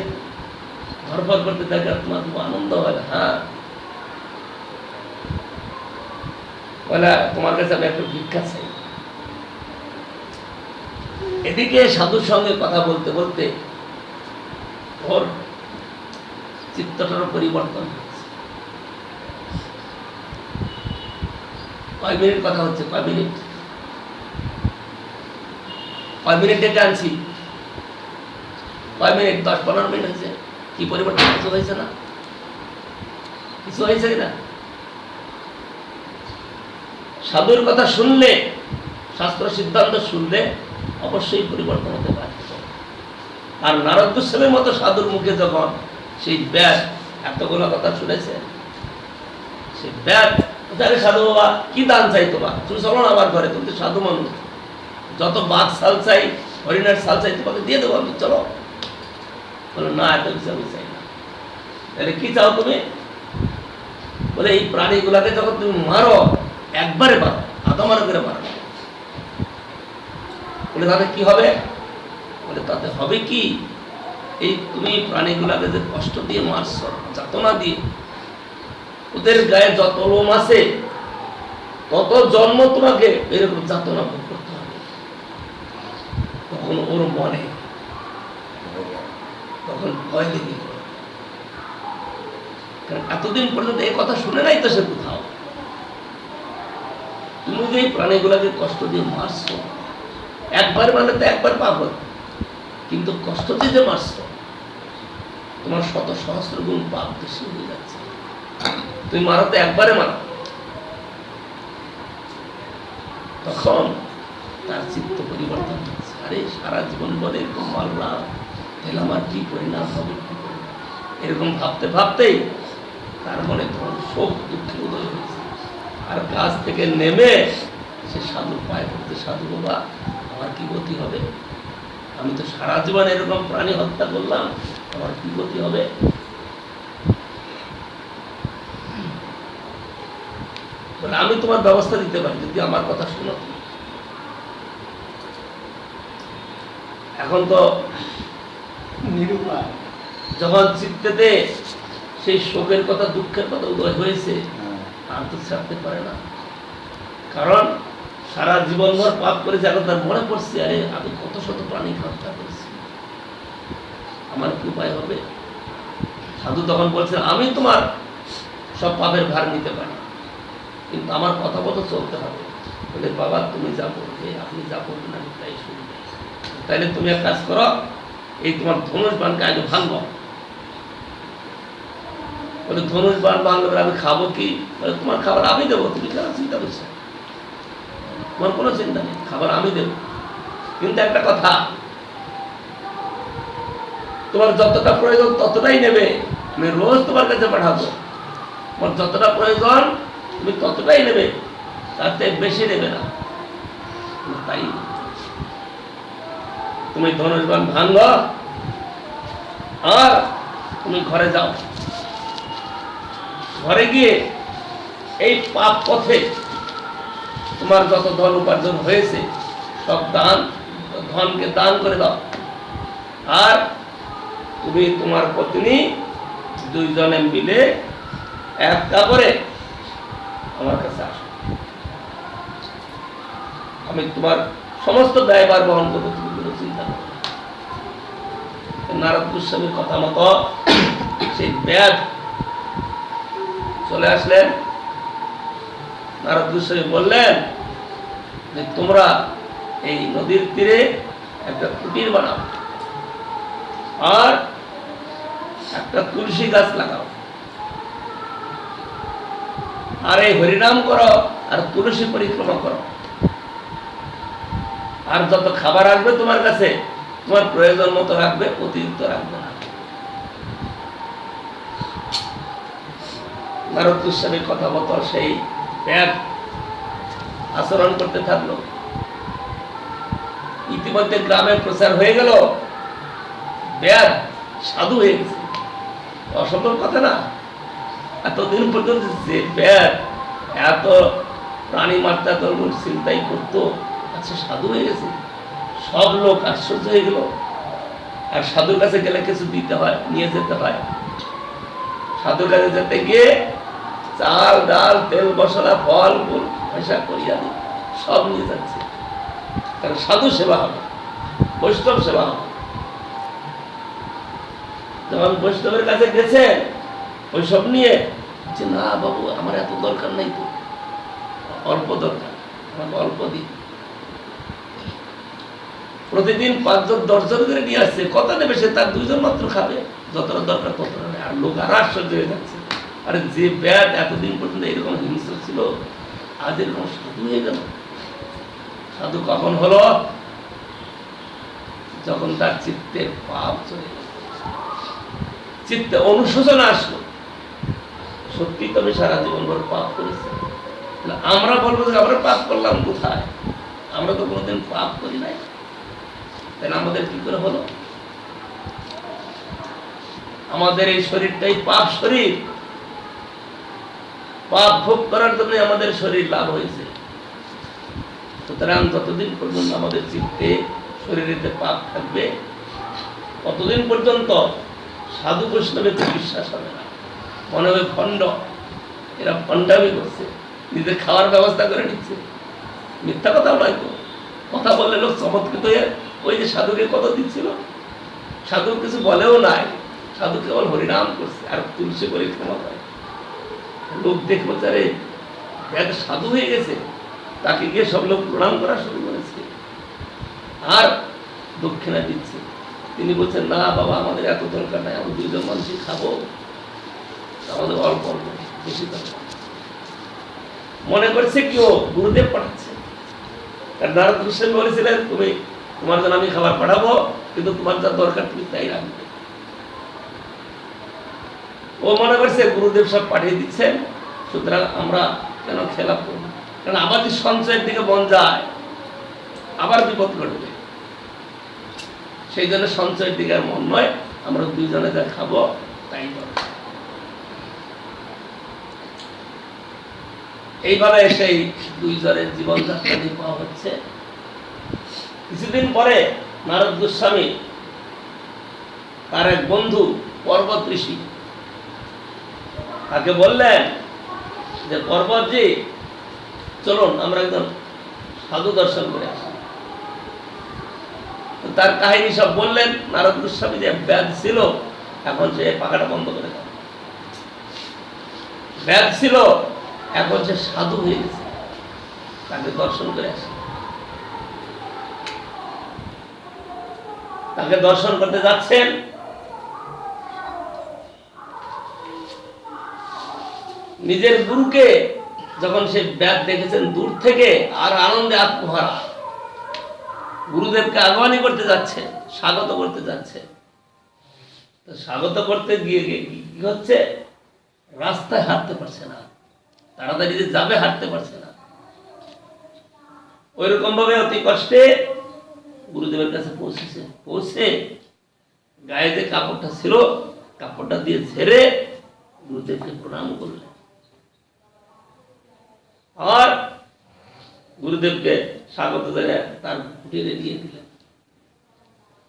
ধরফর করতে থাকে, তোমার খুব আনন্দ হয়? হ্যাঁ। বলে তোমার কাছে আমি একটা ভিক্ষা চাই। এদিকে সাধুর সঙ্গে কথা বলতে বলতে ওর চিত্তটারও পরিবর্তন হচ্ছে। কয় মিনিট কথা হচ্ছে? কয় মিনিট? কয় মিনিট ডেকে আনছি? কয় মিনিট? 10-15 মিনিট হয়েছে। কি পরিবর্তন? কিছু হয়েছে না? কিছু হয়েছে কিনা? সাধুর কথা শুনলে, শাস্ত্র সিদ্ধান্ত শুনলে অবশ্যই পরিবর্তন হতে পারে। আর নারদ গোস্বামীর মতো সাধুর মুখে যখন সেই ব্যাগ এতগুলো কথা শুনেছে, সেই ব্যাগ, তাহলে সাধু বাবা কি দান চাই তোমার? তুমি চলো না আমার ঘরে, তুমি তো সাধু মানুষ, যত বাঘ সাল চাই, হরিণের সাল চাই তোমাকে দিয়ে দেবো আমি, চলো। বলো না, এত কিছু আমি চাই না। তাহলে কি চাও তুমি? বলে এই প্রাণীগুলাকে যখন তুমি মারো, একবারে মারো, আধা মারো করে মারো। বলে তাতে কি হবে? বলে তাতে হবে কি, এই তুমি প্রাণীগুলাকে যে কষ্ট দিয়ে মারছো, যাতনা দিয়ে, ওদের গায়ে যত লোম আছে তত জন্ম তোমাকে এরকম যাতনা ভোগ করতে হবে। তখন ওর মনে তখন ভয় লেগে গেল, কারণ এতদিন পর্যন্ত এই কথা শুনে নাই তো সে কোথাও। তুমি যে এই প্রাণীগুলাকে কষ্ট দিয়ে মারছো, একবার মানে তো একবার পাপ হতো, কিন্তু কষ্ট দিয়ে যে মারছো, তোমার শত সহস্র গুণ পাপ বেশি হয়ে যাচ্ছে। তুমি মারো তো একবারে মারো। তখন তার চিত্ত পরিবর্তন হচ্ছে, আরে সারা জীবন বলে এরকম মারলাম, তাহলে আমার কি পরিণাম হবে, কি পরিণাম, এরকম ভাবতে ভাবতেই তার মনে তখন শোক দুঃখের উদয় হয়েছে। আর গাছ থেকে নেমে সে সাধুর পায়ে পড়তে, সাধু বাবা আমার কি গতি হবে? আমি তো সারা জীবন এরকম প্রাণী হত্যা করলাম, আমার কি গতি হবে? বলে আমি তোমার ব্যবস্থা দিতে পারি যদি আমার কথা শোনো। এখন তো নিরুপায়। যখন চিত্তেতে সেই শোকের কথা, দুঃখের কথা উদয় হয়েছে, আর তো ছাড়তে পারে না, কারণ সারা জীবনভর পাপ করেছে। এখন তার মনে পড়ছে, আরে আমি কত শত প্রাণী হত্যা করেছি, আমার কি উপায় হবে? সাধু তখন বলছে, আমি তোমার সব পাপের ভার নিতে পারি, কিন্তু আমার কথা মতো চলতে হবে। বলে বাবা তুমি যা বলবে, আপনি যা বলবেন আমি তাই শুনবো। তাইলে তুমি এক কাজ করো, এই তোমার ধনুষ বানকে আগে ভাঙবো। বলে ধনুষ বান ভাঙলে আমি খাবো কি? বলে তোমার খাবার আমি দেবো, তুমি কেন চিন্তা করছো? তোমার কোনো চিন্তা নেই, খাবার আমি দেব, কিন্তু একটা কথা, তোমার যতটা প্রয়োজন ততটাই নেবে, আমি রোজ তোমার কাছে পাঠাবো। তোমার যতটা প্রয়োজন তুমি ততটাই নেবে, তাতে বেশি নেবে না। তাই তুমি ধনুষ বান ভাঙব আর তুমি ঘরে যাও। ঘরে গিয়ে এই পাপ পথে তোমার যত ধন উপার্জন হয়েছে সব ধনকে দান করে দাও। আর তুমি তোমার পত্নী দুইজনে মিলে এক কাপড়ে আমার কাছে আসো, আমি তোমার সমস্ত দায়ভার বহন করবো, তুমি কোনো চিন্তা করো না। নারদ গোস্বামীর কথা মতো সেই ব্যাগ চলে আসলেন। নারদ গোস্বামী বললেন যে তোমরা এই নদীর তীরে একটা কুটির বানাও আর একটা তুলসী গাছ লাগাও, আর এই হরিনাম করো আর তুলসী পরিক্রমা করো, আর যত খাবার আসবে তোমার কাছে তোমার প্রয়োজন মতো রাখবে, অতিরিক্ত রাখবে না। নারদ গোস্বামীর কথা মতো সেই ব্যাগ আচরণ করতে থাকলো। ইতিমধ্যে গ্রামে প্রচার হয়ে গেল ব্যাগ সাধু হয়ে গেছে। অসম্ভব কথা না? এতদিন পর্যন্ত যে ব্যাগ এত প্রাণী মাত্রা তরমুজ চিন্তাই করতো, আচ্ছা সাধু হয়ে গেছে। সব লোক আশ্চর্য হয়ে গেল। আর সাধুর কাছে গেলে কিছু দিতে হয়, নিয়ে যেতে হয়। সাধুর কাছে যেতে গিয়ে চাল ডাল তেল মশলা ফল ফুল পয়সা করিয়া দিই সব নিয়ে যাচ্ছে, কারণ সাধু সেবা হবে, বৈষ্ণব সেবা হবে। যখন বৈষ্ণবের কাছে গেছেন ওই সব নিয়ে, যে না বাবু আমার এত দরকার নাই, তো অল্প দরকার, আমাকে অল্প দিন। প্রতিদিন 5 জন 10 জন করে নিয়ে আসছে, কথা নেবে সে তার 2 জন মাত্র খাবে, যতটা দরকার ততটা নেই। আর লোক আর আশ্চর্য হয়ে যাচ্ছে, আরে যে ব্যাট এতদিন পর্যন্ত এরকম হিংস্র ছিল আজ এরকম সাধু হয়ে গেল। সাধু কখন হলো? যখন তার চিত্তে পাপ চলে গেল, চিত্তে অনুশোচনা আসলো, সত্যি তো আমি সারা জীবন ভর পাপ করেছি। আমরা বলবো যে আমরা পাপ করলাম কোথায়? আমরা তো কোনোদিন পাপ করি নাই, তাহলে আমাদের কি করে হলো? আমাদের এই শরীরটাই পাপ শরীর, পাপ ভোগ করার জন্য আমাদের শরীর লাভ হয়েছে। সুতরাং যতদিন পর্যন্ত আমাদের চিত্তে শরীরেতে পাপ থাকবে ততদিন পর্যন্ত সাধু বৈষ্ণবের বিশ্বাস হবে না। মনে হবে ভণ্ড, এরা ভণ্ডামি করছে, নিজের খাওয়ার ব্যবস্থা করে নিচ্ছে। মিথ্যা কথা নয় তো, কথা বললে লোক চমৎকৃত হয়ে ওই যে সাধুকে কত দিচ্ছিল, সাধু কিছু বলেও নাই, সাধু কেবল হরিনাম করছে আর তুলসী পরিক্রমা করে। লোক দেখলো তারে এক সাধু হয়ে গেছে, তাকে গিয়ে সব লোক প্রণাম করা শুরু করেছে আর দক্ষিণা দিচ্ছে। তিনি বলছেন না বাবা আমাদের এত দরকার নাই, আমরা 2 জন মানুষই খাবো, আমাদের অল্প অল্প, বেশি দরকার। মনে করছে কি ও গুরুদেব পাঠাচ্ছে। নারদ গোস্বামী বলেছিলেন তুমি তোমার জন্য আমি খাবার পাঠাবো, কিন্তু তোমার যা দরকার তুমি তাই রাখবে। ও মনে করছে গুরুদেব সব পাঠিয়ে দিচ্ছেন, সুতরাং আমরা কেন খেলাপ করবো, কারণ আবার যদি সঞ্চয়ের দিকে মন যায় আবার বিপদ ঘটবে। সেই জন্য সঞ্চয়ের দিকে আর মন নয়, আমরা 2 জনে যা খাবো তাই করবো। এইভাবে সেই 2 জনের জীবনযাত্রা নির্বাহ হচ্ছে। কিছুদিন পরে নারদ গোস্বামী তার এক বন্ধু পর্বত ঋষি তাকে বললেন যে পর্বতজি চলুন আমরা একদম সাধু দর্শন করে আসি। তার কাহিনী সব বললেন। নারদ গোস্বামী যে ব্যাধ ছিল এখন সে পাখাটা বন্ধ করে দেয়, ব্যাধ ছিল এখন সে সাধু হয়ে গেছে, তাকে দর্শন করে আসে। তাকে দর্শন করতে যাচ্ছেন, নিজের গুরুকে যখন সে ব্যাধ দেখেছেন দূর থেকে আর আনন্দে আত্মহারা, গুরুদেবকে আহ্বানী করতে যাচ্ছে, স্বাগত করতে যাচ্ছে। তো স্বাগত করতে গিয়ে কি হচ্ছে, রাস্তায় হাঁটতে পারছে না, তাড়াতাড়ি যে যাবে হাঁটতে পারছে না। ওইরকম ভাবে অতি কষ্টে গুরুদেবের কাছে পৌঁছেছে। পৌঁছে গায়ে যে কাপড়টা ছিল কাপড়টা দিয়ে ঝেড়ে গুরুদেবকে প্রণাম করলেন আর গুরুদেবকে স্বাগত জানিয়ে তার কুটিরে নিয়ে দিলেন।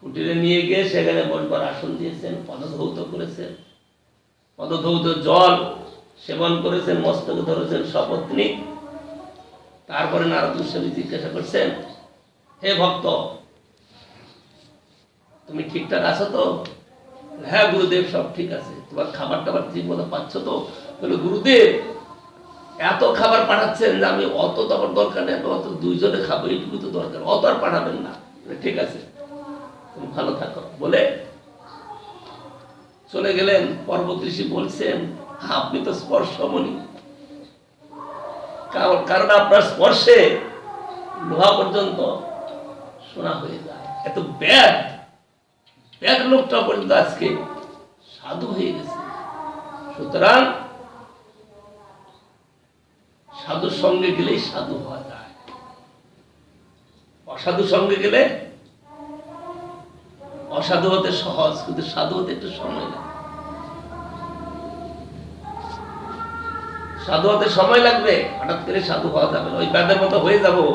কুটিরে নিয়ে গিয়ে সেখানে বসবার আসন দিয়েছেন, পদধৌত করেছেন, পদধৌত জল সেবন করেছেন, মস্তকে ধরেছেন সপত্নী। তারপরে নারদ গোস্বামী জিজ্ঞাসা করছেন, হে ভক্ত, তুমি ঠিকঠাক আছো তো? হ্যাঁ গুরুদেব, সব ঠিক আছে। তোমার খাবার টাবার ঠিক মতো পাচ্ছ তো? বলে, গুরুদেব এত খাবার পাঠাচ্ছেন যে আমি অত তো আমার দরকার নেই, অত দুইজনে খাবো, এইটুকু তো দরকার, অত আর পাঠাবেন না। ঠিক আছে, তুমি ভালো থাকো বলে চলে গেলেন। পর্বত ঋষি বলছেন, আপনি তো স্পর্শমণি, কারণ আপনার স্পর্শে লোহা পর্যন্ত সোনা হয়ে যায়। এত ব্যাগ লোকটা পর্যন্ত আজকে সাধু হয়ে গেছে। সুতরাং সাধুর সঙ্গে গেলেই সাধু হওয়া যায়, অসাধু সঙ্গে গেলে অসাধু হতে সহজ, কিন্তু সাধু হতে একটু সময় লাগে। সাধু হতে সময় লাগবে, হঠাৎ করে সাধু হওয়া যাবে না। ওই ব্যাধের মতো হয়ে যাবো,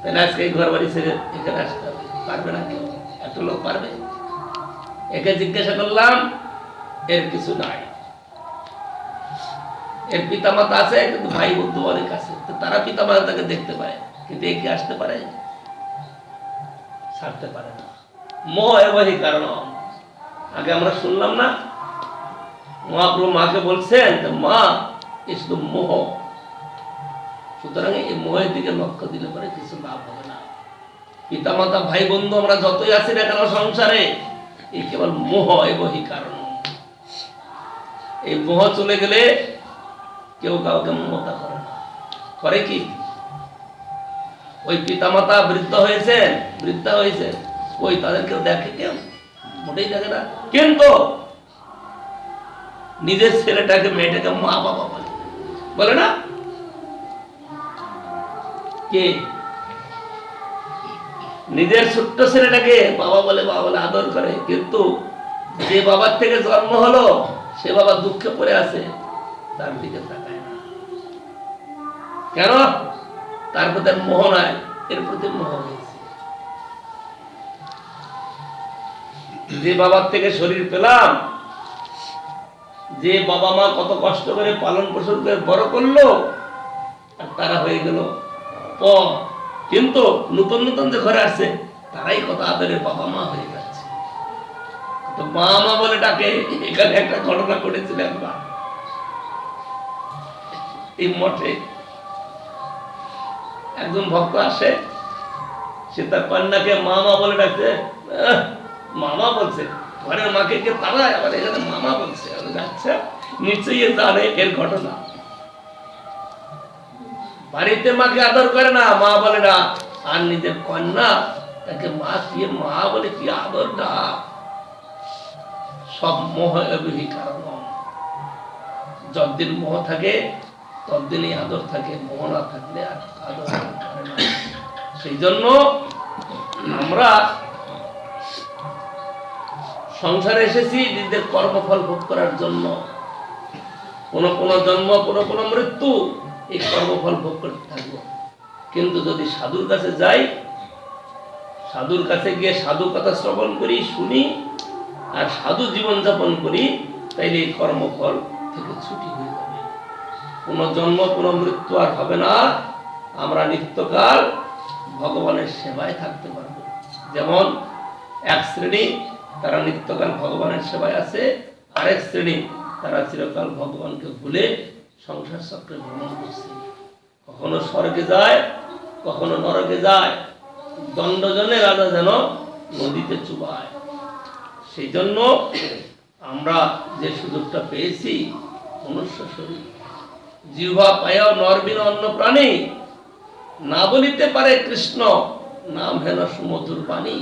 তাহলে আজকে ঘর বাড়ি ছেড়ে এখানে আসতে হবে, পারবে না কেউ। একটা লোক পারবে? একে জিজ্ঞাসা করলাম, এর কিছু নাই, এর পিতামাতা আছে, কিন্তু ভাই বন্ধু অনেক আছে, তারা পিতামাতা তাকে দেখতে পায়, কিন্তু একে আসতে পারে? ছাড়তে পারে না। মোহ এবহি কারণ। আগে আমরা শুনলাম না, মহাপ্রভু মাকে বলছেন, মা এ শুধু মোহ। সুতরাং এই মোহের দিকে লক্ষ্য দিলে পরে কিছু লাভ হবে না। পিতামাতা ভাই বন্ধু আমরা যতই আছি না কেন সংসারে, এই কেবল মোহ এবহি কারণ। এই মোহ চলে গেলে কেউ কাউকে মমতা করে না। করে কি? ওই পিতামাতা বৃদ্ধা হয়েছে, ওই তাদের কেউ দেখে? কেউ মোটেই দেখে না। কিন্তু নিজের ছেলেটাকে মেয়েটাকে মা বাবা বলে না? কে নিজের ছোট্ট ছেলেটাকে বাবা বলে আদর করে, কিন্তু যে বাবার থেকে জন্ম হলো সে বাবা দুঃখে পড়ে আছে, তার দিকে তাকায় না। কেন? তার প্রতি মোহ নাই, এর প্রতি মোহ হয়েছে। যে বাবার থেকে শরীর পেলাম, যে বাবা মা কত কষ্ট করে পালন পোষণ করে বড় করলো, আর তারা হয়ে গেল পর। কিন্তু নতুন নতুন যে ঘরে আসছে, তারাই কত আদরের বাবা মা হয়ে যাচ্ছে, তো মা মা বলে ডাকে। এখানে একটা ঘটনা ঘটেছিল একবার এই মঠে। একজন ভক্ত আসে, সে তার কন্যাকে মামা বলে ডাকছে। মামা বলছে, ঘরের মাকে কে তারায়, আবার এখানে মামা বলছে। আচ্ছা, নিশ্চয়ই জানে এর ঘটনা। বাড়িতে মাকে আদর করে না, মা বলে না, আর নিজের কন্যা তাকে মা কি মা বলে কি আদর না। সব মোহ এবহি কারণ। যতদিন মোহ থাকে ততদিনই আদর থাকে, মোহ না থাকলে আর আদর করে না। সেই জন্য আমরা সংসারে এসেছি নিজেদের কর্মফল ভোগ করার জন্য। কোন জন্ম, কোন মৃত্যু, এই কর্মফল ভোগ করতে থাকবো। কিন্তু যদি সাধুর কাছে যাই, সাধুর কাছে গিয়ে সাধু কথা শ্রবণ করি, শুনি, আর সাধু জীবনযাপন করি, তাইলে এই কর্মফল থেকে ছুটি হয়ে যাবে। কোন জন্ম, কোন মৃত্যু আর হবে না। আমরা নিত্যকাল ভগবানের সেবায় থাকতে পারবো। যেমন এক শ্রেণী তারা নিত্যকাল ভগবানের সেবায় আছে, আরেক শ্রেণী তারা চিরকাল ভগবানকে ভুলে সংসার চক্রে ভ্রমণ করছে। কখনো স্বর্গে যায়, কখনো নরকে যায়। দণ্ডজনে রাজা যেন নদীতে চুবায়। সেই জন্য আমরা যে সুযোগটা পেয়েছি, মনুষ্য শরীর, জিহ্বা পায়াও নরবিন অন্য প্রাণী, না বলিতে পারে কৃষ্ণ নাম হেন সুমধুর বাণী।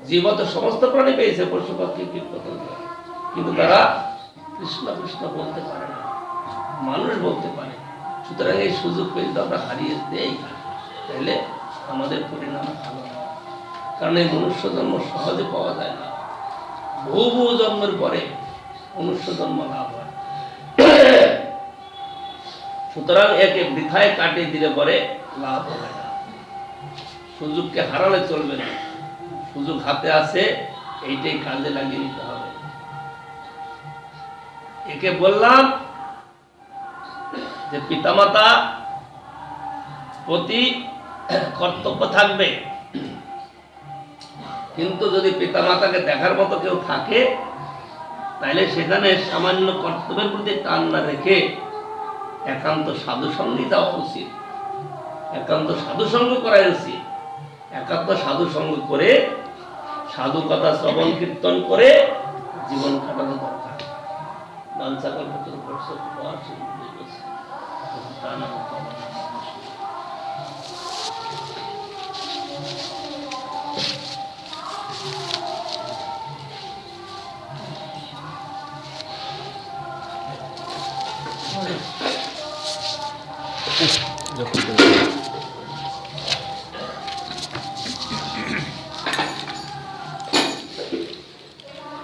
জীব তো সমস্ত প্রাণী পেয়েছে, পশু পাখি কীট পতঙ্গ, কিন্তু তারা কৃষ্ণ কৃষ্ণ বলতে পারে না, মানুষ বলতে পারে। সুতরাং এই সুযোগ পেয়ে যদি আমরা হারিয়ে দেই, তাহলে আমাদের পরিণাম ভালো না। কারণ এই মনুষ্য জন্ম সহজে পাওয়া যায় না, বহু বহু জন্মের পরে মনুষ্য জন্ম লাভ হয়। সুতরাং একে বৃথায় কাটিয়ে দিলে পরে লাভ হয় না। সুযোগকে হারালে চলবে না। সুযোগ হাতে আছে, এইটাই কাজে লাগিয়ে নিতে হবে। একে বললাম যে পিতামাতা প্রতি কর্তব্য থাকবে, কিন্তু যদি পিতামাতাকে দেখার মতো কেউ থাকে তাহলে সেখানে সামান্য কর্তব্যের প্রতি টান না রেখে একান্ত সাধু সঙ্গী যাওয়া উচিত, একান্ত সাধু সঙ্গ করা উচিত। একান্ত সাধু সঙ্গ করে সাধু কথা শ্রবণ কীর্তন করে জীবন কাটানো দরকার।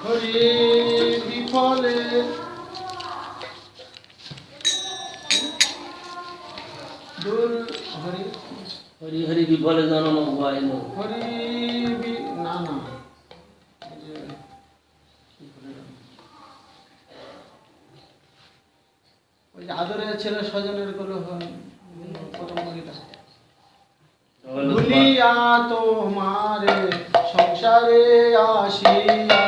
হরি বিফলে দূর হরি হরি হরি বিফলে জনম হয় না। হরি না না এই যে কি বলে না? ওই যে আদরের ছেলে স্বজনের গুলো প্রথম কবিতা ভুলিয়া তোমারে সংসারে আসিয়া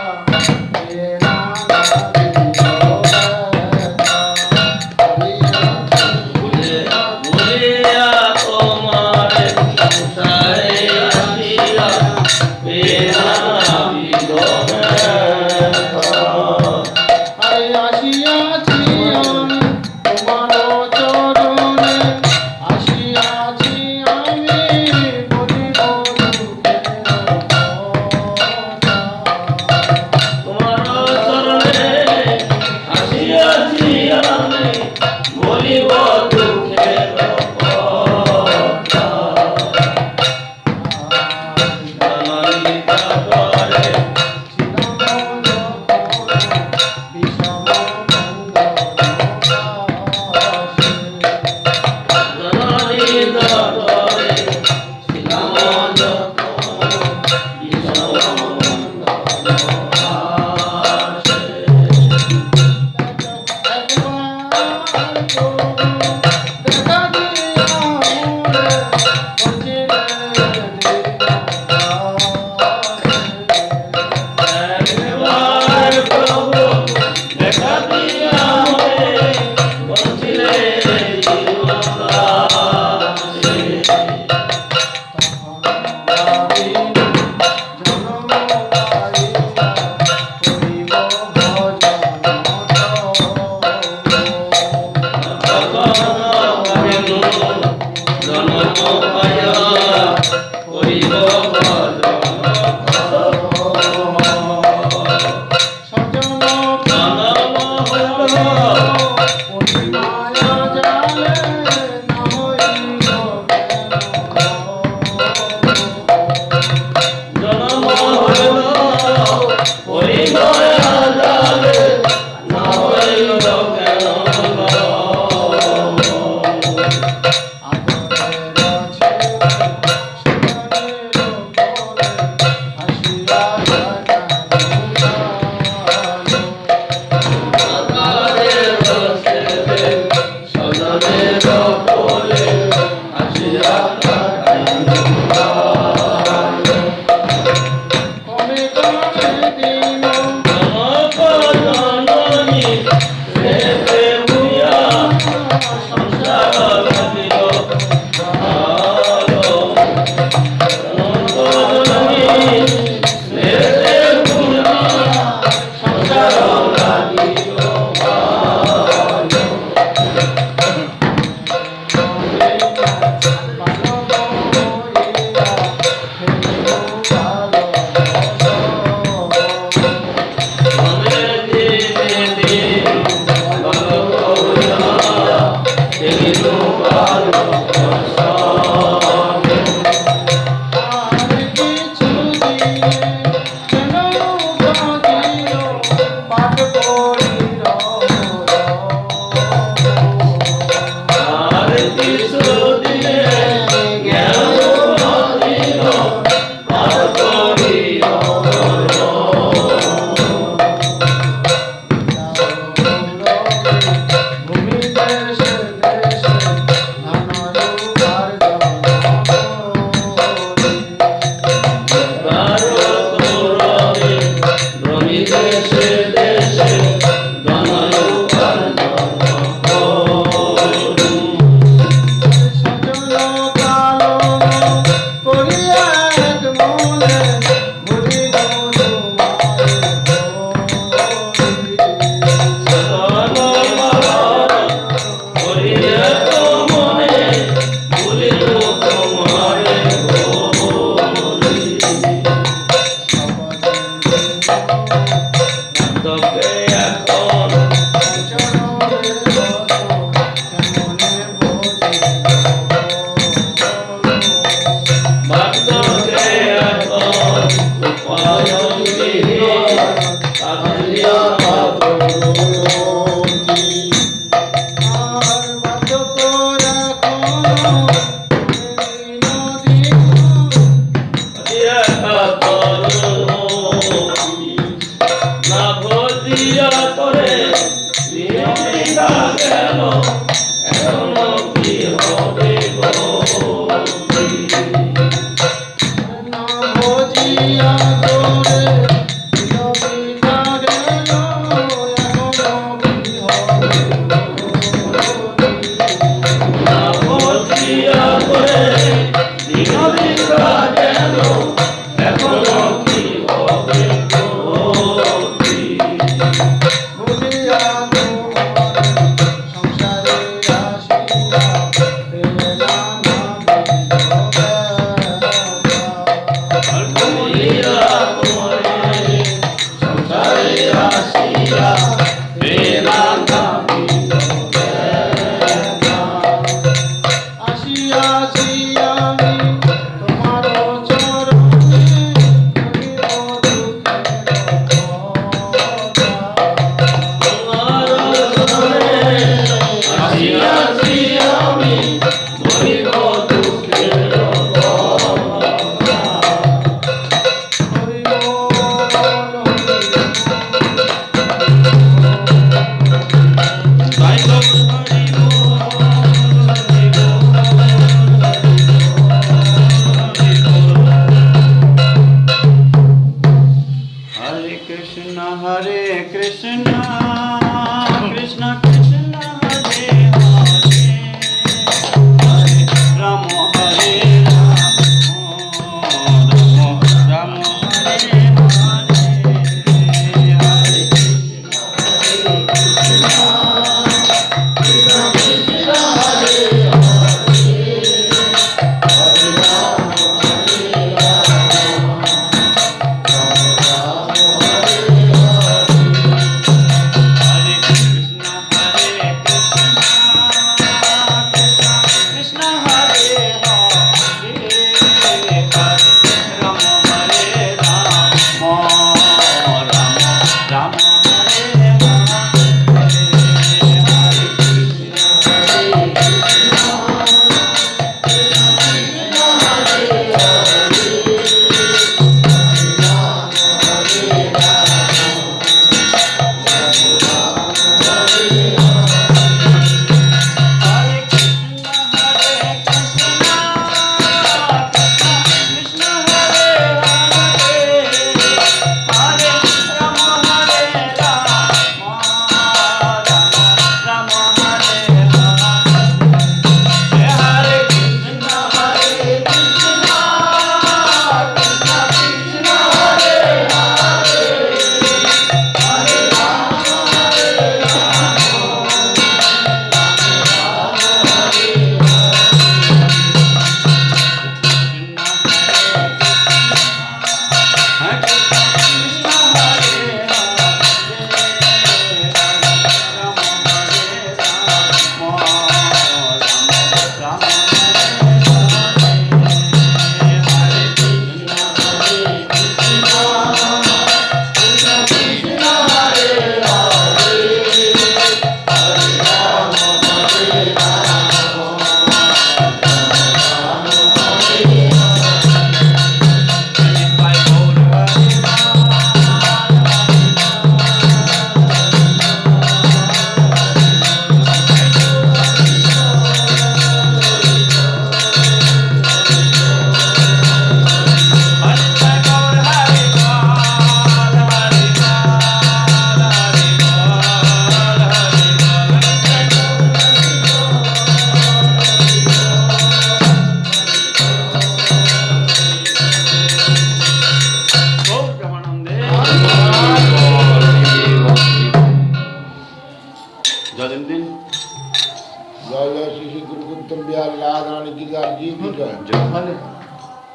बिहार राज रानी गिरगार जी की जय ভালো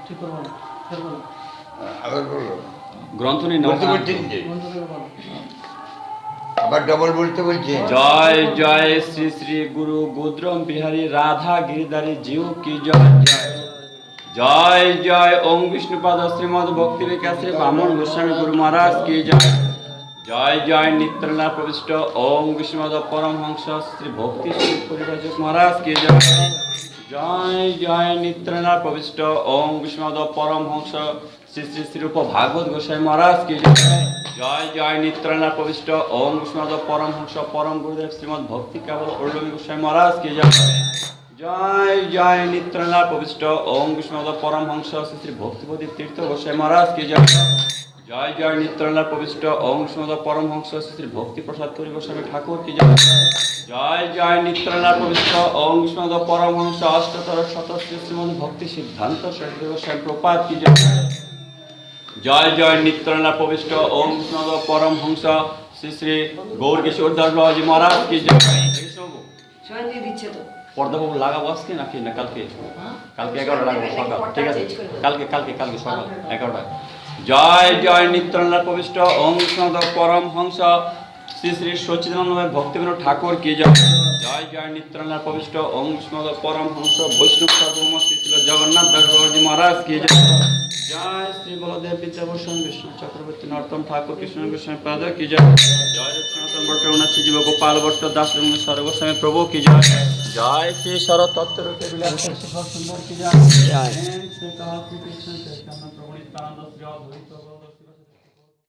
ঠিক করে বলো ফের বলো আবার বলো গ্রন্থনি বলতে বলছেন যে বন্ধ করে বলো আবার ডবল বলতে বলছেন জয় জয় শ্রী শ্রী গুরু গোদ্রম বিহারী রাধা গিরিধারী জিউ কি জয় জয় জয় জয় ওম বিষ্ণুপাদ শ্রীমদ ভক্তি বিকাশ শ্রী বামন গোস্বামী গুরু মহারাজ কি জয় জয় জয় নিত্যনাথ প্রবিষ্ট ওম বিষ্ণুপাদ পরমহংস শ্রী ভক্তি শ্রী পরিভাষক মহারাজ কি জয় জয় জয় নিত্যনাথ প্রবিষ্ট ওম বিষ্ণুপাদ পরমহংস শ্রী শ্রী শ্রীরূপ ভাগবত গোস্বামী মহারাজ কি জয় জয় জয় নিত্যনাথ প্রবিষ্ট ওম বিষ্ণুপাদ পরমহংস পরম গুরুদেব শ্রীমদ ভক্তি কেবল অরুণী গোস্বামী মহারাজ কি জয় জয় জয় নিত্যনাথ প্রবিষ্ট ওম বিষ্ণুপাদ পরমহংস শ্রী শ্রী ভক্তিপতি তীর্থ গোস্বামী মহারাজ কি জয় জয় জয় নিত্যনাথ প্রবিষ্ট ওম বিষ্ণুপাদ পরমহংস শ্রী শ্রী ভক্তি প্রসাদ পুরী গোস্বামী ঠাকুর কি জয় জয় জয় নিত্যনাথ প্রবিষ্ট ওম বিষ্ণুপাদ পরমহংস অষ্টতর শত শ্রী শ্রীমদ ভক্তি সিদ্ধান্ত সরস্বতী গোস্বামী প্রপাত কি জয় জয় জয় নিত্যনাথ প্রবিষ্ট ওম বিষ্ণুপাদ পরমহংস শ্রী শ্রী গৌর কিশোর দাস বাবাজি মহারাজ কি জয় সঞ্জয় দিচ্ছে তো পর্দাবাবু লাগাবো আজকে নাকি না কালকে কালকে 11টা লাগাবো সকাল ঠিক আছে কালকে সকাল 11টা জয় জয় নিত্যনাথ প্রবিষ্ট ওম বিষ্ণুপাদ পরমহংস শ্রী শ্রী সচ্চিদানন্দ ভক্তিবিনোদ ঠাকুর কি জয় জয় জয় নিত্যনাথ প্রবিষ্ট ওম বিষ্ণুপাদ পরমহংস বৈষ্ণব সার্বভৌম শ্রী শ্রী জগন্নাথ দাস বাবাজি মহারাজ কি জয় জয় শ্রী বলদেব বিদ্যাভূষণ বিষ্ণু চক্রবর্তী নর্তম ঠাকুর কৃষ্ণ গোস্বামী পাদ কি জয় জয় সনাতন ভট্ট রঘুনাথ জীব গোপাল ভট্ট দাস সর গোস্বামী প্রভু কি জয় জয় শ্রী শরৎ তত্ত্বরূপে বিলাস সুন্দর কি জয় জয় শ্রী কৃষ্ণ চৈতন্য প্রভু নিত্যানন্দ শ্রী অদ্বৈত